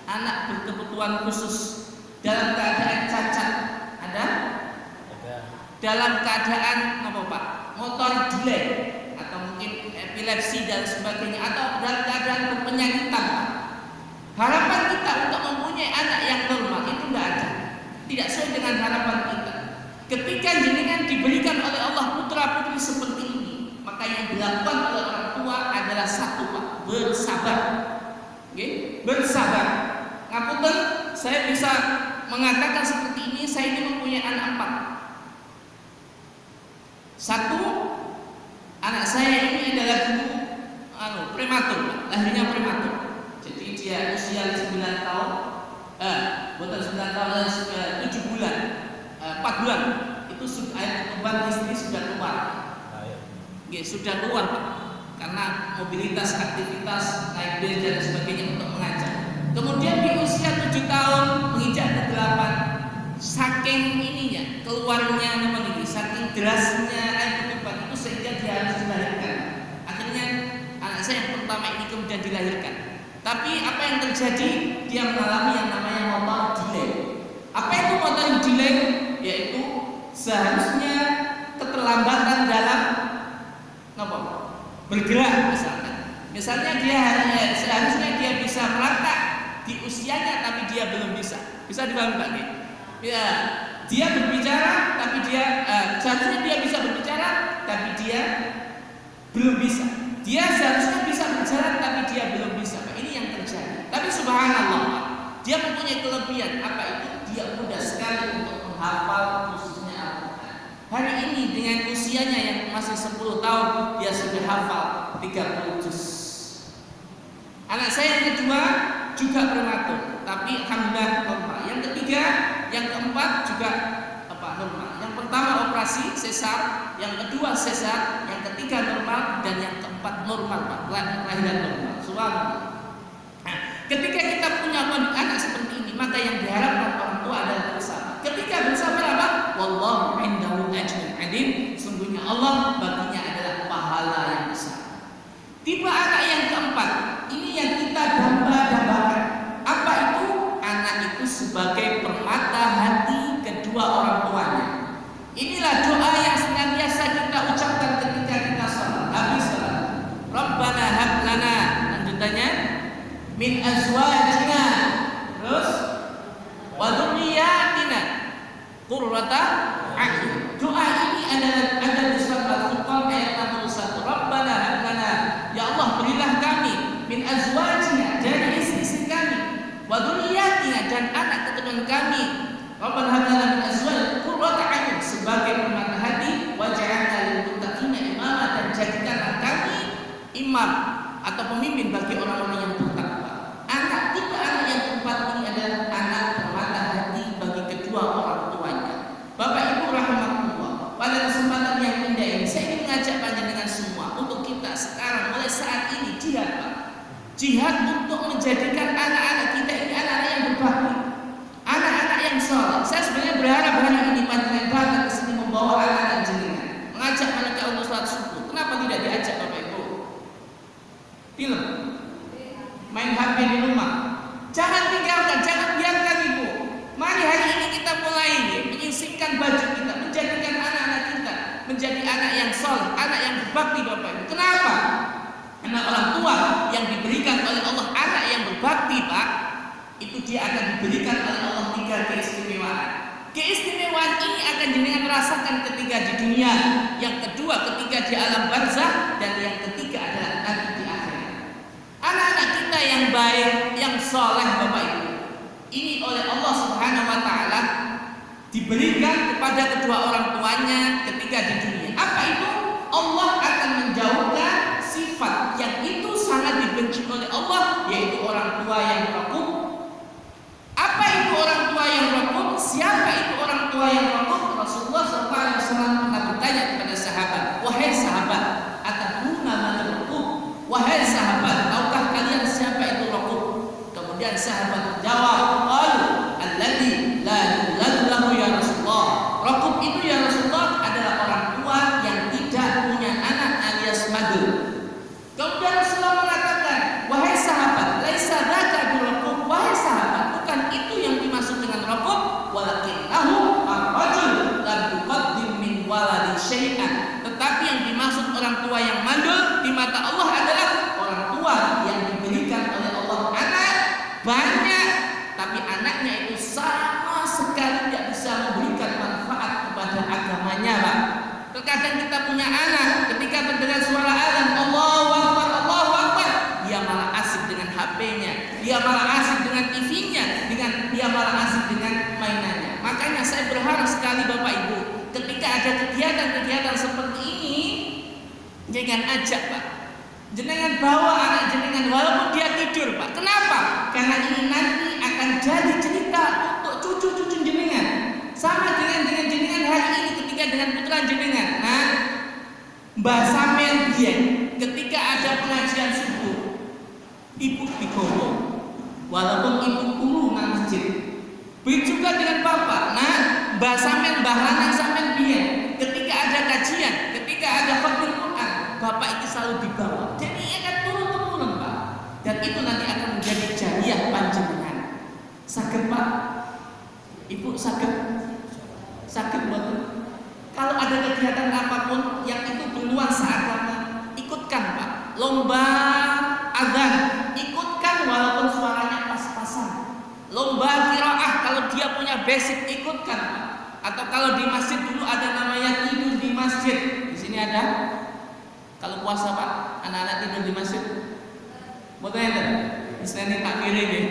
anak berkebutuhan khusus, dalam keadaan cacat, ada? Dalam keadaan apa Pak? Motor delay atau mungkin epilepsi dan sebagainya, atau dalam keadaan berpenyakitan. Harapan kita untuk mempunyai anak yang normal itu tidak ada, tidak sesuai dengan harapan kita. Ketika jenengan diberikan oleh Allah putra putri seperti ini, maka yang dilakukan oleh orang tua adalah satu Pak, bersabar. Okay? Bersabar. Ngapunten, saya bisa mengatakan seperti ini, saya ini mempunyai anak 4. Satu, anak saya ini adalah dulu prematur, lahirnya prematur. Jadi dia usia 9 tahun, bukan 9 tahun, 7 bulan, 4 bulan. Itu sudah air ketuban istri sudah keluar. Sudah keluar Pak. Karena mobilitas, aktivitas, naik bis dan sebagainya untuk mengajar. Kemudian di usia 7 tahun menginjak ke 8, saking ininya keluarnya saking derasnya air ketuban itu sehingga dia harus dilahirkan. Akhirnya anak saya yang pertama ini kemudian dilahirkan. Tapi apa yang terjadi? Dia mengalami yang namanya motor delay. Apa itu motor delay? Yaitu seharusnya keterlambatan dalam bergerak misalnya dia seharusnya dia bisa merangkak di usianya tapi dia belum bisa dipahami Pak? Ya, dia berbicara tapi dia seharusnya dia bisa berbicara tapi dia belum bisa. Dia seharusnya bisa berjalan tapi dia belum bisa Pak. Ini yang terjadi. Tapi subhanallah Pak, dia mempunyai kelebihan. Apa itu? Dia mudah sekali untuk menghafal khususnya Al-Quran. Hari ini dengan usianya yang masih 10 tahun dia sudah hafal 30 juz. Anak saya yang kedua juga prematur, tapi alhamdulillah normal. Yang ketiga, yang keempat juga normal. Yang pertama operasi sesar, yang kedua sesar, yang ketiga normal, dan yang keempat normal Pak, kelahiran normal. Subhanallah. Nah, ketika kita punya anak seperti ini, maka yang diharapkan orang tua adalah bersabar. Ketika bersabar apa? Wallahu indahu ajrun adim. Sungguhnya Allah baginya adalah pahala yang besar. Tiba anak yang keempat, ini yang kita damba-dambakan. Apa itu? Anak itu sebagai permata hati kedua orang tuanya. Inilah doa yang senantiasa kita ucapkan ketika kita sholat. Habis sholat, Rabbana hab lana, lanjutannya min azwajina, terus wa dzurriyyatina qurrata a'yun. Doa ini ada di surat Al-Furqan ayat 61. Rabbana hab lana, ya Allah berilah kami min azwajina, dari istri-istri kami, wa dzurriyyatina, dan anak keturunan kami. Rabbana hab lana min azwajina qurrata a'yun, sebagai permata hati, waj'alna lil muttaqina imama, dan jadikanlah kami imam atau pemimpin bagi orang-orang yang bertakwa. Anak yang keempat ini adalah anak permata hati bagi kedua orang tuanya. Bapak Ibu rahimahullah, pada kesempatan yang indah ini saya ingin mengajak panjenengan semua untuk kita sekarang mulai saat ini jihad Pak. Jihad untuk menjadikan anak-anak kita ini anak-anak yang berbakti, anak-anak yang soleh. Saya sebenarnya berharap hari ini panjenengan datang ke sini membawa anak-anak jenengan, mengajak mereka untuk sholat subuh. Kenapa tidak diajak Bapak Ibu? Film, main HP di rumah. Jangan tinggalkan, jangan biarkan Ibu. Mari hari ini kita mulai menyisipkan baju kita, menjadikan anak-anak kita menjadi anak yang soleh, anak yang berbakti Bapak Ibu. Kenapa? Karena orang tua yang diberikan oleh Allah anak yang berbakti Pak, itu dia akan diberikan oleh Allah 3 keistimewaan. Keistimewaan ini akan jenengan rasakan ketika di dunia, yang kedua ketika di alam barzakh, dan yang ketiga adalah nanti di akhirat. Anak-anak kita yang baik, yang soleh Bapak Ibu, ini oleh Allah Subhanahu wa Ta'ala diberikan kepada kedua orang tuanya ketika di dunia. Apa itu? Allah akan menjauhkan sifat yang itu sangat dibenci oleh Allah, yaitu orang tua yang raqub. Apa itu orang tua yang raqub? Siapa itu orang tua yang raqub? Rasulullah SAW pernah bertanya kepada sahabat, wahai sahabat, atadruna man raqub? Wahai sahabat, tahukah kalian siapa itu raqub? Kemudian sahabat menjawab, qalu alladzi banyak, tapi anaknya itu sama sekali tidak bisa memberikan manfaat kepada agamanya, Pak. Terkadang kita punya anak, ketika mendengar suara azan Allahu Akbar, Allahu Akbar, dia malah asik dengan HP-nya, dia malah asik dengan TV-nya, dia malah asik dengan mainannya. Makanya saya berharap sekali Bapak Ibu, ketika ada kegiatan-kegiatan seperti ini, jangan ajak, Pak. Jenengan bawa anak jenengan walaupun dia tidur, Pak. Kenapa? Karena ini nanti akan jadi cerita untuk cucu-cucu jenengan. Sama dengan jenengan hari ini ketika dengan putra jenengan. Nah, Mbah Samel biyen ketika ada pengajian subuh, ibu digowo. Walaupun ibu guru nang masjid. Begitu juga dengan bapak. Nah, Mbah Samel, Mbah Lanang Samel biyen ketika ada kajian, ketika ada fakir Quran, bapak itu selalu dibawa. Jadi akan turun-turun, Pak. Dan itu nanti akan menjadi jariah panjenengan. Saged, Pak? Ibu saged betul. Kalau ada kegiatan apapun yang itu bernuansa agama, ikutkan, Pak. Lomba azan, ikutkan walaupun suaranya pas-pasan. Lomba qiraah kalau dia punya basic, ikutkan, Pak. Atau kalau di masjid dulu ada namanya tidur di masjid. Di sini ada. Kalau puasa, Pak, anak-anak tidur di masjid. Mau tanya kan? Istilahnya takbir ini.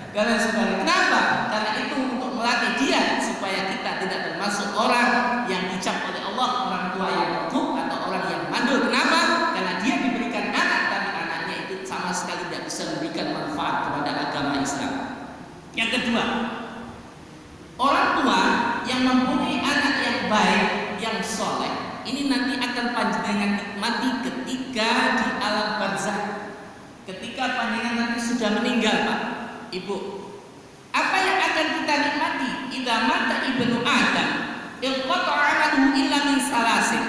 Kalian sebenarnya kenapa? Karena itu untuk melatih dia supaya kita tidak termasuk orang yang dicap oleh Allah, orang tua yang buruk atau orang yang mandul. Kenapa? Karena dia diberikan anak, tapi anaknya itu sama sekali tidak bisa memberikan manfaat kepada agama Islam. Yang kedua, orang tua yang mempunyai anak yang baik, yang soleh, ini nanti akan panjenengan nikmati ketika di alam barzakh. Ketika panjenengan nanti sudah meninggal, Pak, Ibu, apa yang akan kita nikmati? Idza mata ibnu Adam, inqata'a amaluhu illa min salasin.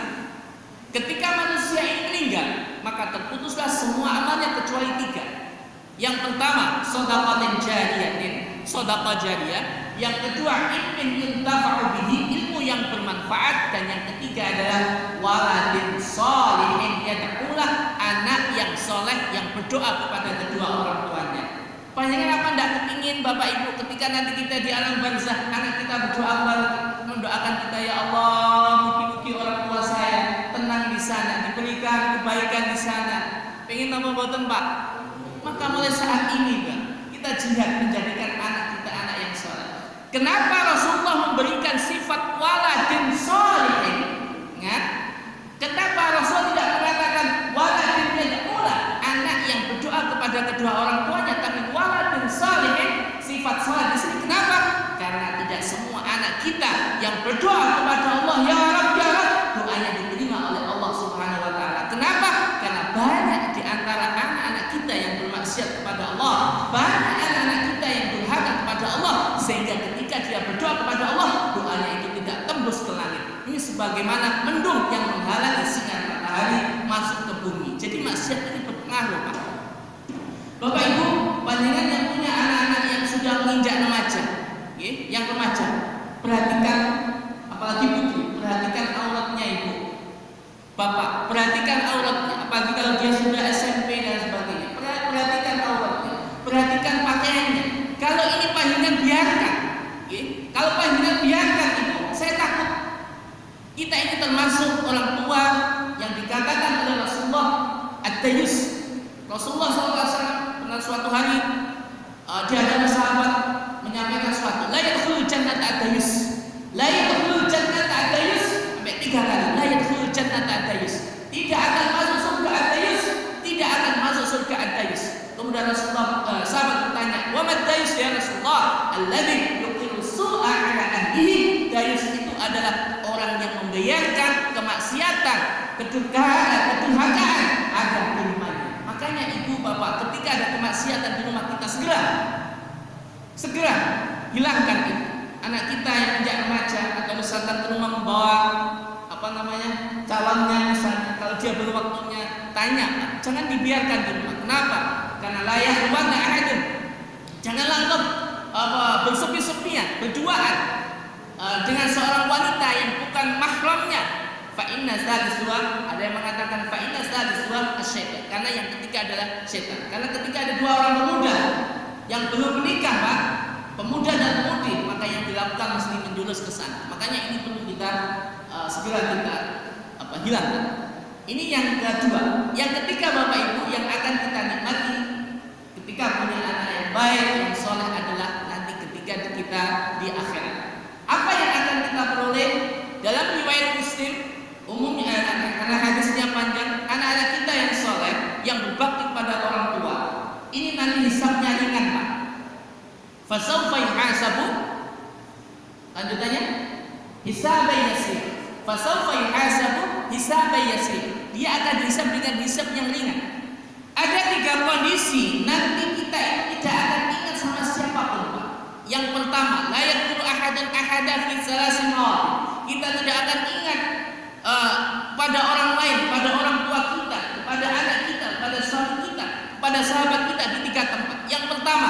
Ketika manusia ini meninggal, maka terputuslah semua amalnya kecuali 3. Yang pertama, shadaqatin jariyatin, sedekah jariyah. Yang kedua, ilmin yuntafa'u bihi, ilmu yang bermanfaat. Dan yang ketiga adalah waladin sholihin yad'ulah, anak yang soleh yang berdoa kepada kedua orang tuanya. Panjenengan apa tidak kepingin Bapak Ibu ketika nanti kita di alam barzakh, anak kita berdoa mendoakan kita, ya Allah, mugi-mugi orang tua saya tenang di sana, diberikan kebaikan di sana. Pengen nama boten, Pak? Maka mulai saat ini, Pak, kita jihad menjadikan anak kita anak yang soleh. Kenapa Rasulullah memberikan sifat waladin sholihin? Ingat, kenapa Rasul tidak mengatakan waladin yad'ulah, anak yang berdoa kepada kedua orang tuanya, tapi waladin sholihin, sifat soleh di sini. Kenapa? Karena tidak semua anak kita yang berdoa kepada Allah, ya Rabb, ya Rabb, doanya diterima oleh Allah Subhanahu wa taala. Kenapa? Karena banyak di antara anak-anak kita yang bermaksiat kepada Allah, banyak anak-anak kita yang durhaka kepada Allah, sehingga ketika dia berdoa kepada Allah, doanya itu tidak tembus ke langit. Ini sebagaimana mendung yang menghalangi sinar matahari masuk ke bumi. Jadi maksiat ini berpengaruh, Pak. Bapak Ibu, panjenengan yang punya anak-anak yang sudah menginjak remaja, yang remaja, perhatikan, apalagi putri, perhatikan auratnya Ibu. Bapak, perhatikan auratnya, apalagi kalau dia sudah SMP dan sebagainya. Perhatikan auratnya, perhatikan pakaiannya. Kalau ini panjenengan biarkan, kalau panjenengan biarkan itu, saya takut kita ini termasuk orang tua yang dikatakan oleh Rasulullah at-tayyus. Rasulullah SAW pernah suatu hari di hadapan sahabat menyampaikan suatu, la yadkhulul jannata at-tayyus, la yadkhulul jannata at-tayyus, sampai 3 kali, la yadkhulul jannata at-tayyus, tidak akan masuk surga at-tayyus, tidak akan masuk surga at-tayyus. Kemudian Rasulullah sahabat bertanya, wa mad tayyus ya Rasulullah? Alladzi yuqiru su'a ala ahlihi. Tayyus itu adalah orang yang membiarkan kemaksiatan, kedurhakaan agar di rumahnya. Makanya Ibu Bapak, ketika ada kemaksiatan di rumah kita, segera hilangkan itu. Anak kita yang menjak remaja atau misalkan ke rumah membawa calonnya, misalnya kalau dia belum waktunya, tanya, jangan dibiarkan di rumah. Kenapa? Karena layak rumahnya ahadun. Janganlah engkau bersepi-sepian, berduaan dengan seorang wanita yang bukan mahramnya. Fa inna salisuha, ada yang mengatakan fa inna salisuha asyaitan, karena yang ketiga adalah setan. Karena ketika ada 2 orang pemuda terus ke sana. Makanya ini perlu kita segera kita hilangkan. Ini yang kedua. Yang ketiga Bapak Ibu yang akan kita nikmati ketika punya anak yang baik, yang soleh adalah nanti ketika kita di akhirat. Apa yang akan kita peroleh? Dalam riwayat Muslim umumnya karena hadisnya panjang, anak-anak kita yang soleh, yang berbakti kepada orang tua, ini nanti hisabnya ringan Pak. Fasawfa yuhasabu, lanjutannya hisaban yasir. Fasawfa yuhasabu hisaban yasir. Dia akan dihisab dengan hisab yang ringan. Ada 3 kondisi nanti kita itu tidak akan ingat sama siapapun Pak. Yang pertama, la yaqulu ahadun ahada fi salasin mawad. Kita tidak akan ingat pada orang lain, pada orang tua kita, pada anak kita, pada suami kita, pada sahabat kita di 3 tempat. Yang pertama,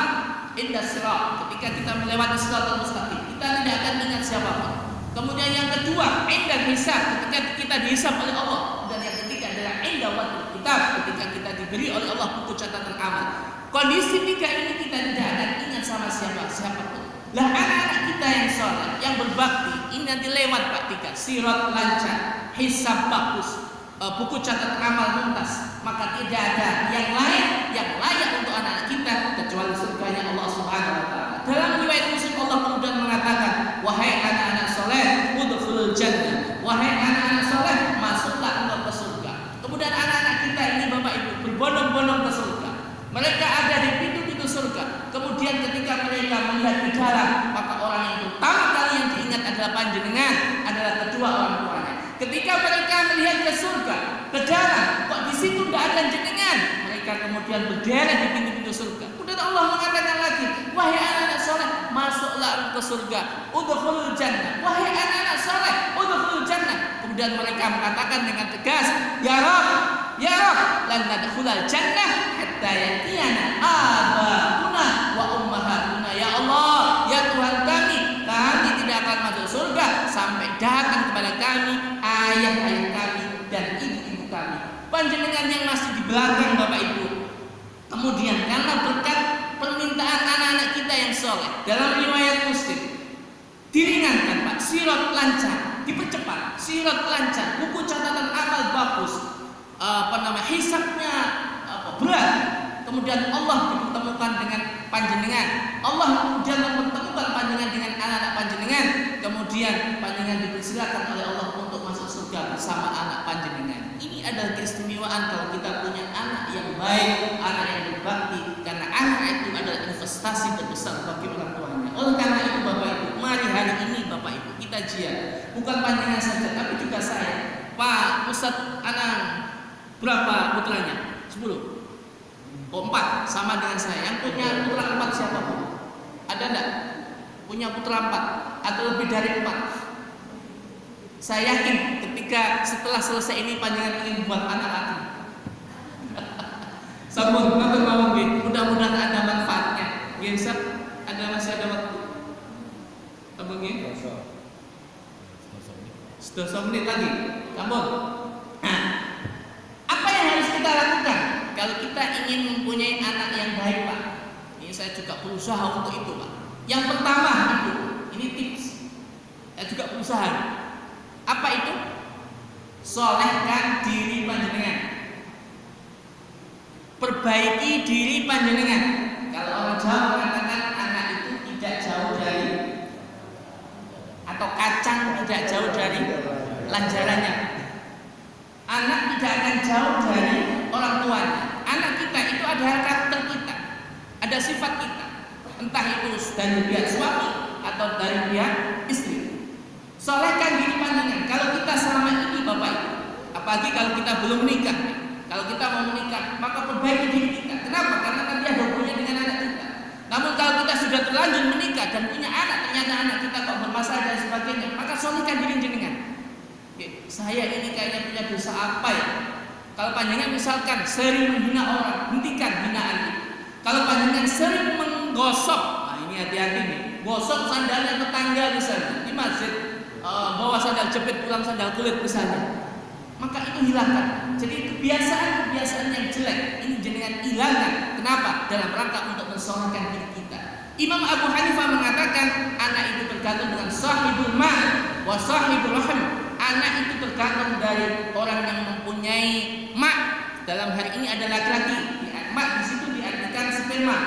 indah sirat, ketika kita melewati siratal mustaqim, kita tidak akan ingat siapapun. Kemudian yang kedua, indah hisab, ketika kita dihisab oleh Allah. Dan yang ketiga adalah indah waktu kitab, ketika kita diberi oleh Allah buku catatan amal. Kondisi 3 ini kita tidak akan ingat sama siapapun. Lah anak-anak kita yang sholat, yang berbakti, ini nanti lewat Pak 3, sirat lancar, hisab bagus, buku catatan amal tuntas. Maka tidak ada yang lain yang layak untuk anak-anak kita kecuali surganya Allah Subhanahu wa taala. Dalam riwayat Muslim Allah kemudian mengatakan, wahai anak-anak soleh, udkhulul jannah. Wahai anak-anak soleh, masuklah engkau ke surga. Kemudian anak-anak kita ini Bapak Ibu berbondong-bondong ke surga. Mereka ada di pintu-pintu surga. Kemudian ketika mereka melihat di dalam, maka orang yang pertama kali yang diingat adalah panjenengan, adalah kedua orang tuanya. Ketika mereka melihat ke surga, ke dalam, kok di situ tidak ada jenengan, mereka kemudian berderet di pintu-pintu surga. Kemudian Allah mengatakan lagi, wahai anak-anak soleh, masuklah ke surga. Udkhulul jannah. Wahai anak-anak soleh, udkhulul jannah. Kemudian mereka mengatakan dengan tegas, ya Rabb, ya Rabb, lan nadkhulal jannah hatta yatiyana abahuna wa ummahatuna. Ya Allah, ya Tuhan kami tidak akan masuk surga sampai datang kepada kami ayah-ayah kami dan ibu-ibu kami. Panjenengan yang masih di belakang Bapak Ibu. Kemudian karena berkat permintaan anak-anak kita yang soleh, dalam riwayat Muslim diringankan Pak, sirat lancar, dipercepat, sirat lancar, buku catatan amal bagus, hisabnya berat. Kemudian Allah dipertemukan dengan panjenengan. Allah kemudian mempertemukan panjenengan dengan anak-anak panjenengan. Kemudian panjenengan dipersilakan oleh Allah untuk masuk surga bersama anak panjenengan. Ini adalah keistimewaan kalau kita punya anak yang baik, anak yang berbakti. Karena anak itu adalah investasi terbesar bagi orang tuanya. Oleh karena itu Bapak Ibu, mari hari ini Bapak Ibu kita jia. Bukan panjenengan saja, tapi juga saya. Pak Ustadz Anang, berapa putranya? 10. Oh 4, sama dengan saya. Yang punya putra 4 siapa Bu? Ada enggak? Punya putra 4 atau lebih dari 4? Saya yakin ketika setelah selesai ini panjenengan ingin buat anak lagi. Sampun, matur mawon nggih. Mudah-mudahan ada manfaatnya. Nggih, Ustaz. Masih ada waktu. Sampun nggih? 10 menit lagi. Sampun. Apa yang harus kita lakukan kalau kita ingin mempunyai anak yang baik Pak? Ini saya juga berusaha untuk itu Pak. Yang pertama itu, ini tips. Saya juga berusaha. Apa itu? Solehkan diri panjenengan. Perbaiki diri panjenengan. Kalau orang Jawa mengatakan anak itu tidak jauh dari, atau kacang tidak jauh dari lanjarannya. Anak tidak akan jauh dari orang tuanya. Anak kita itu adalah karakter kita, ada sifat kita, entah itu dari pihak suami atau dari pihak istri. Solehkan diri panjenengan. Kalau kita selama ini Bapak Ibu, apalagi kalau kita belum menikah, kalau kita mau menikah, maka perbaiki diri kita. Kenapa? Karena nanti ada hubungannya dengan anak kita. Namun kalau kita sudah terlanjur menikah dan punya anak, ternyata anak kita kok bermasalah dan sebagainya, maka solehkan diri jenengan. Saya ini kayaknya punya dosa apa ya? Kalau panjenengan misalkan sering menghina orang, hentikan hinaan itu. Kalau panjenengan sering menggosok, nah ini hati-hati nih, gosok sandalnya tetangga misalnya di masjid, bawa sandal jepit pulang sandal kulit misalnya, maka itu hilangkan. Jadi kebiasaan-kebiasaan yang jelek ini jenengan hilangkan. Kenapa? Dalam rangka untuk mensolehkan diri kita. Imam Abu Hanifah mengatakan anak itu tergantung dengan sahibul mal wa sahibul rahm. Anak itu tergantung dari orang yang mempunyai mak. Dalam hari ini ada laki-laki. Mak di situ diartikan sperma.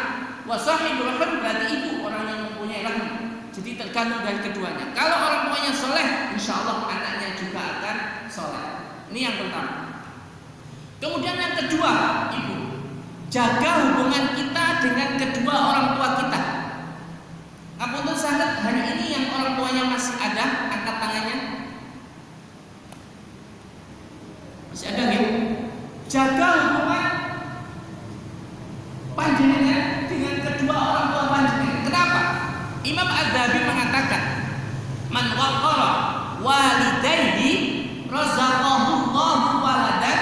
Wa sahibul rahm berarti ibu, orang yang mempunyai rahim. Jadi tergantung dari keduanya. Kalau orang tuanya soleh, insya Allah anaknya juga akan soleh. Ini yang pertama. Kemudian yang kedua, ibu, jaga hubungan kita dengan kedua orang tua kita. Ngapunten sahabat, hari ini yang orang tuanya masih ada, angkat tangannya. Masih ada nggih? Jaga hubungan panjenengan dengan kedua orang tua panjenengan. Kenapa? Imam Adz-Dzahabi mengatakan, man waqara walidayhi razaqahu Allahu waladan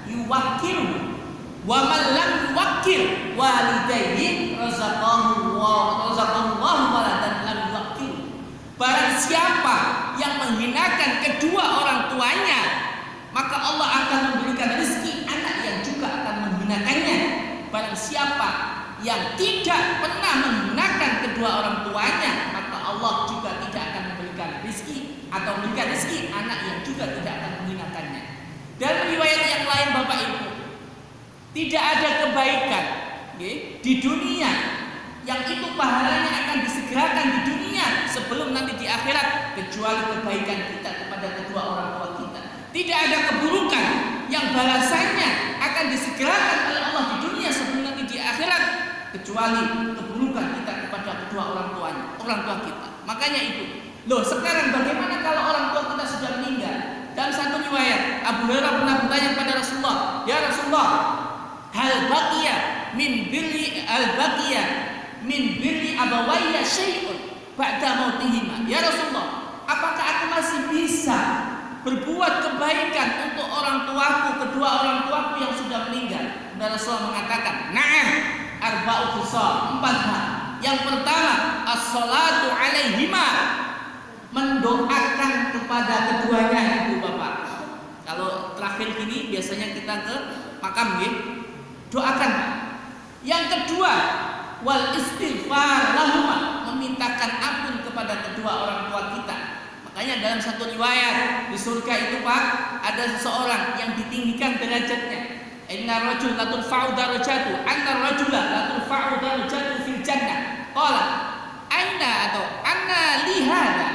yuwakkilu wa man lam yuwakkil walidayhi razaqahu Allahu waladan lam yuwakkilu. Barang siapa yang menghinakan kedua orang tuanya, maka Allah akan memberikan rezeki anak yang juga akan menghinakannya. Barang siapa yang tidak pernah menghinakan kedua orang tuanya, maka Allah juga tidak akan memberikan rezeki atau memberikan rezeki anak yang juga tidak akan menghinakannya. Dalam riwayat yang lain Bapak Ibu, tidak ada kebaikan di dunia yang itu pahalanya akan disegerakan di dunia sebelum nanti di akhirat, kecuali kebaikan kita kepada kedua orang tua kita. Tidak ada keburukan yang balasannya akan disegerakan oleh Allah di dunia sebelum nanti di akhirat, kecuali keburukan kita kepada kedua orang tua kita. Makanya itu. Loh, sekarang bagaimana kalau orang tua kita sudah meninggal? Dalam satu riwayat, Abu Hurairah pernah bertanya kepada Rasulullah, "Ya Rasulullah, hal baqiya min birri abawayya syai'un ba'da mautihima?" Ya Rasulullah, apakah aku masih bisa berbuat kebaikan untuk orang tuaku, kedua orang tuaku yang sudah meninggal? Dan Rasulullah mengatakan, "Na'am, arba'u khisal, 4 hal. Yang pertama, as-salatu 'alaihima, mendoakan kepada keduanya ibu bapak. Kalau terakhir gini biasanya kita ke makam doakan. Yang kedua, wal istighfar lahuma, memintakan ampun kepada kedua orang tua kita. Makanya dalam satu riwayat di surga itu Pak, ada seseorang yang ditinggikan derajatnya. Inna rajul la turfa'u darajatu, anna rajula la turfa'u darajatu fil jannah. Qala aina atau anna lihada.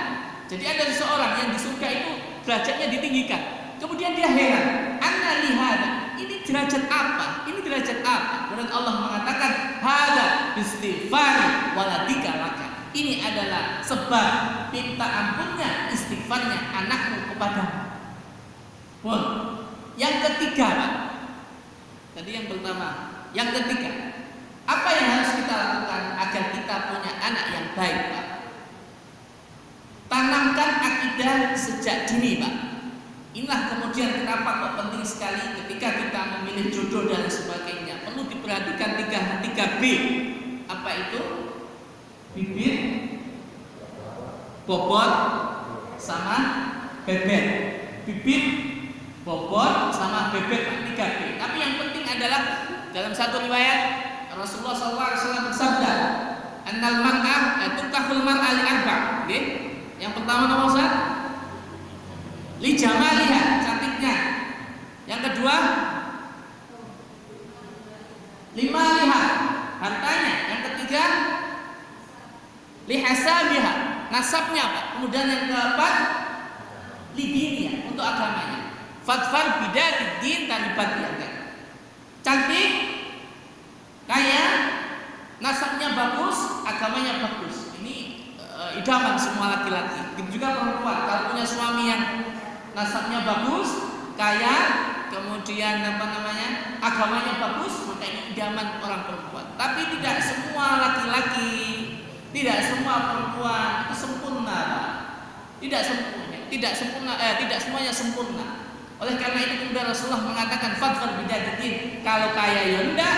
Jadi ada seseorang yang di surga itu derajatnya ditinggikan. Kemudian dia heran, anna lihada. Ini derajat apa? Ini derajat apa? Kemudian Allah mengatakan, hada istighfari waladika laka. Ini adalah sebab minta ampunnya, istighfarnya anakmu kepadamu. Pun. Yang ketiga, Pak. Tadi yang pertama, yang ketiga, apa yang harus kita lakukan agar kita punya anak yang baik, Pak? Tanamkan akidah sejak dini, Pak. Inilah kemudian kenapa kok penting sekali ketika kita memilih jodoh dan sebagainya, perlu diperhatikan 3B. Apa itu? Bibit, bobot, sama bebek. Bibit, bobot, sama bebek, 3B. Tapi yang penting adalah dalam satu riwayat Rasulullah SAW bersabda, "Annal mar'ah tukahul mar'a li arba'." Yang pertama nomor 1, li jamaliha, cantiknya. Yang kedua, lima liha, hartanya. Yang ketiga, li hasabiha, nasabnya Pak. Kemudian yang keempat, li diniha, untuk agamanya. Fadfar bidati din talibat yaga. Cantik, kaya, nasabnya bagus, agamanya bagus. Ini idaman semua laki-laki. Begitu juga perempuan. Kalau punya suami yang nasabnya bagus, kaya, kemudian agamanya bagus, maka ini idaman orang perempuan. Tapi tidak semua laki-laki, tidak semua perempuan itu sempurna. Tidak semuanya sempurna. Oleh karena itu kemudian Rasulullah mengatakan fadfar bidaditin, kalau kaya yonda,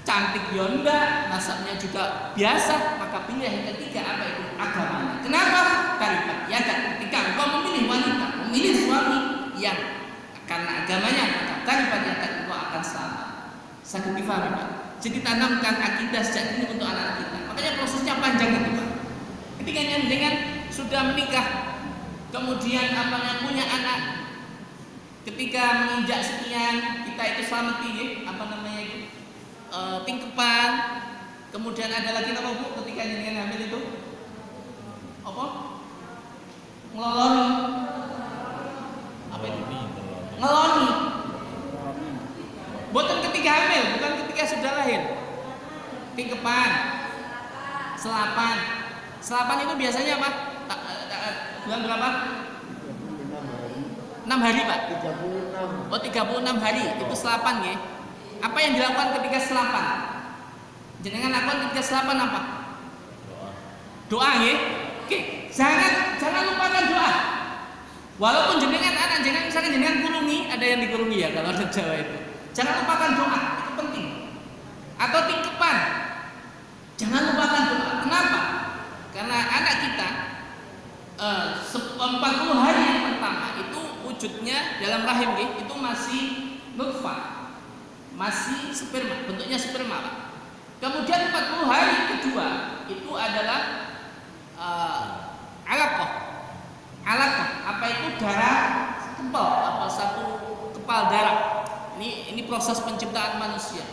cantik yonda, nasabnya juga biasa, maka pilih yang ketiga, apa itu? Agamanya. Kenapa? Taribat ya kan, ketika engkau memilih wanita, memilih suami yang karena agamanya, maka taribat ya kan, engkau akan selamat. Sakit difahami Pak. Jadi tanamkan akidah sejak dini untuk anak kita. Makanya proses dengan sudah menikah, kemudian punya anak, ketika menginjak sekian kita itu selamati tingkepan. Kemudian ada lagi apa Bu ketika jenengan hamil itu? Apa? Ngeloloni. Apa itu? Ngeloni. Bukan ketika hamil, bukan ketika sudah lahir. Tingkepan. Selapan. Selapan itu biasanya apa? Bulan berapa? 6 hari Pak? 36. Oh 36 hari, itu selapan ya. Apa yang dilakukan ketika selapan? Jenengan lakukan ketika selapan apa? Doa ya. Oke, jangan lupakan doa. Walaupun jenengan anak jenengan misalnya jenengan kulungi, ada yang dikulungi ya kalau orang Jawa itu. Jangan lupakan doa, itu penting. Atau tingkepan. Jangan lupakan doa. Kenapa? Karena anak kita 40 hari yang pertama itu wujudnya dalam rahim itu masih nutfah, masih sperma, bentuknya sperma Pak. Kemudian 40 hari kedua itu adalah alaqah. Apa itu? Darah kepal, satu kepal darah. Ini proses penciptaan manusia.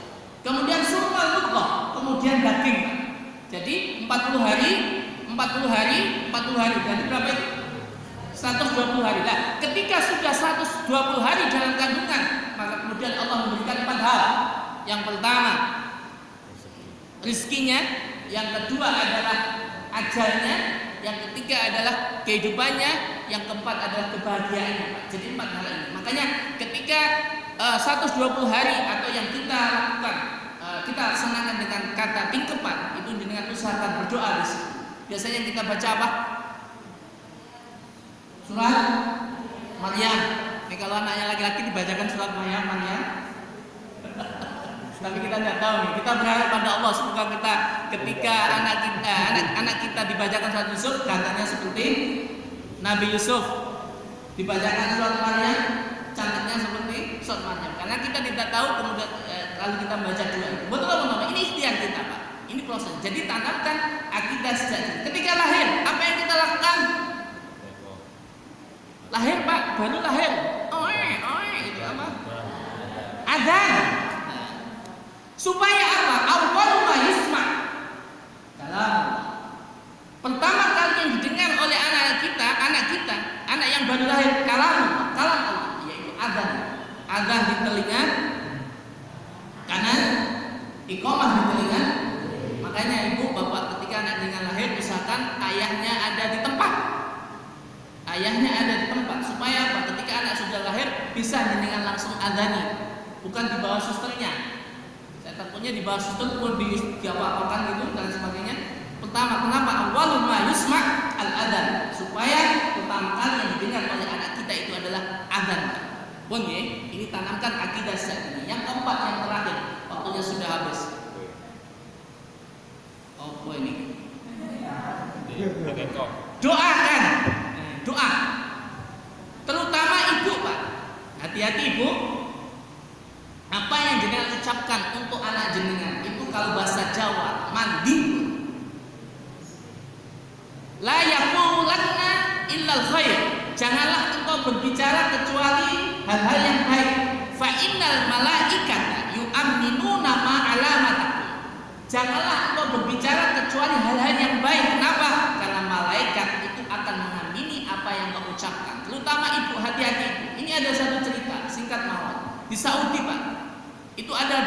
Kemudian summa mudghah, kemudian daging. Jadi 40 hari berarti berapa itu? 120 hari. Nah, ketika sudah 120 hari dalam kandungan, maka kemudian Allah memberikan 4 hal. Yang pertama, rizkinya, yang kedua adalah ajalnya, yang ketiga adalah kehidupannya, yang keempat adalah kebahagiaannya. Jadi 4 hal ini. Makanya ketika 120 hari atau yang kita lakukan, kita laksanakan dengan kata tingkepan, itu dengan usahakan berdoa di situ. Biasanya kita baca apa? Surat Maryam. Ini kalau anaknya laki-laki dibacakan surat Maryam. Tapi kita tidak tahu nih. Kita berharap pada Allah semoga kita ketika anak kita dibacakan surat Yusuf, katanya seperti Nabi Yusuf. Dibacakan surat Maryam, cantiknya seperti surat Maryam. Karena kita tidak tahu kemudian lalu kita membaca dua itu. Betul apa? Ini ikhtiar kita Pak. Ini proses. Jadi tanamkan akidah sejak dini. Ketika lahir, apa yang kita lakukan? Lahir Pak, baru lahir. Itu apa? Adzan. Supaya apa? Awwalu ma yusma. Dalam pertama kali yang didengar oleh anak yang baru lahir kalam Allah, yaitu adzan. Adzan di telinga kanan, iqamah di telinga. Makanya ibu bapak ketika anak dengan lahir usahakan ayahnya ada di tempat. Ayahnya ada di tempat supaya apa? Ketika anak sudah lahir bisa dengan langsung adzani, bukan di bawah susternya. Saya takutnya di bawah suster pun diapa-apakan gitu dan sebagainya. Pertama, kenapa? Awwalu ma yusma al-adzan, supaya pertama kali yang didengar oleh anak kita itu adalah adzan. Bon ya, ini tanamkan akidah sejak dini. Yang keempat, yang terakhir, waktunya sudah habis. Oh ini. Doakan. Doa. Terutama ibu Pak. Hati-hati ibu. Apa yang jenengan ucapkan untuk anak jenengan itu kalau bahasa Jawa mandi. La yaqulanna illal khair. Janganlah engkau berbicara kecuali hal-hal yang baik. Fa innal malaikata yu'minuna ma alamatakum. Janganlah engkau berbicara kecuali hal-hal yang baik. Kenapa? Karena malaikat itu akan mengamini apa yang kau ucapkan. Terutama ibu, hati-hati. Ini ada satu cerita singkat mawon di Saudi Pak. Itu ada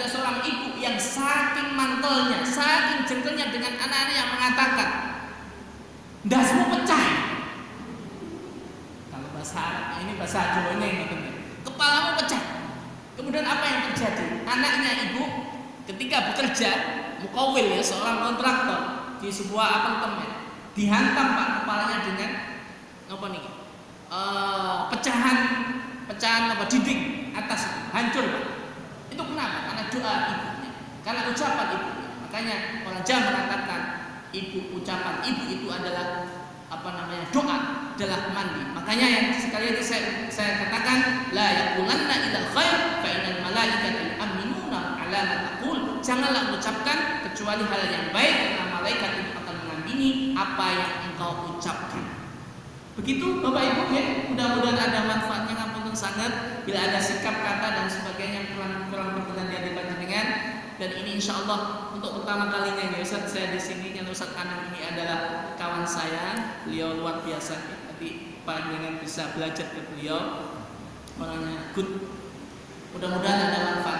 seorang ibu yang saking mantelnya, saking jengkelnya dengan anak-anak yang mengatakan, dasmu pecah. Kalau bahasa Arab, ini bahasa Jawanya yang katanya, kepalamu pecah. Kemudian apa yang terjadi? Anaknya ibu ketika bekerja, mukawil ya, seorang kontraktor di sebuah apartemen, dihantam Pak kepalanya dengan apa nih? Pecahan dinding atas hancur Pak. Itu kenapa? Karena doa ibunya, karena ucapan ibunya. Makanya orang Jawa mengatakan ucapan ibu itu adalah doa, adalah mandi. Makanya yang sekali lagi saya katakan la yaqulanna ilal khair fa innal malaikata yu'minuna ala ma taqul. Janganlah mengucapkan kecuali hal yang baik karena malaikat itu akan mengamini ini apa yang engkau ucapkan. Begitu Bapak Ibu ya, mudah-mudahan ada manfaatnya. Ngapunten sangat bila ada sikap kata dan sebagainya kurang berkenan di hadapan jenengan. Dan ini insya Allah untuk pertama kalinya ya Ustaz saya di sini. Yang Ustaz Anang ini adalah kawan saya, beliau luar biasa. Nanti panjenengan bisa belajar ke beliau, orangnya good. Mudah-mudahan ada manfaat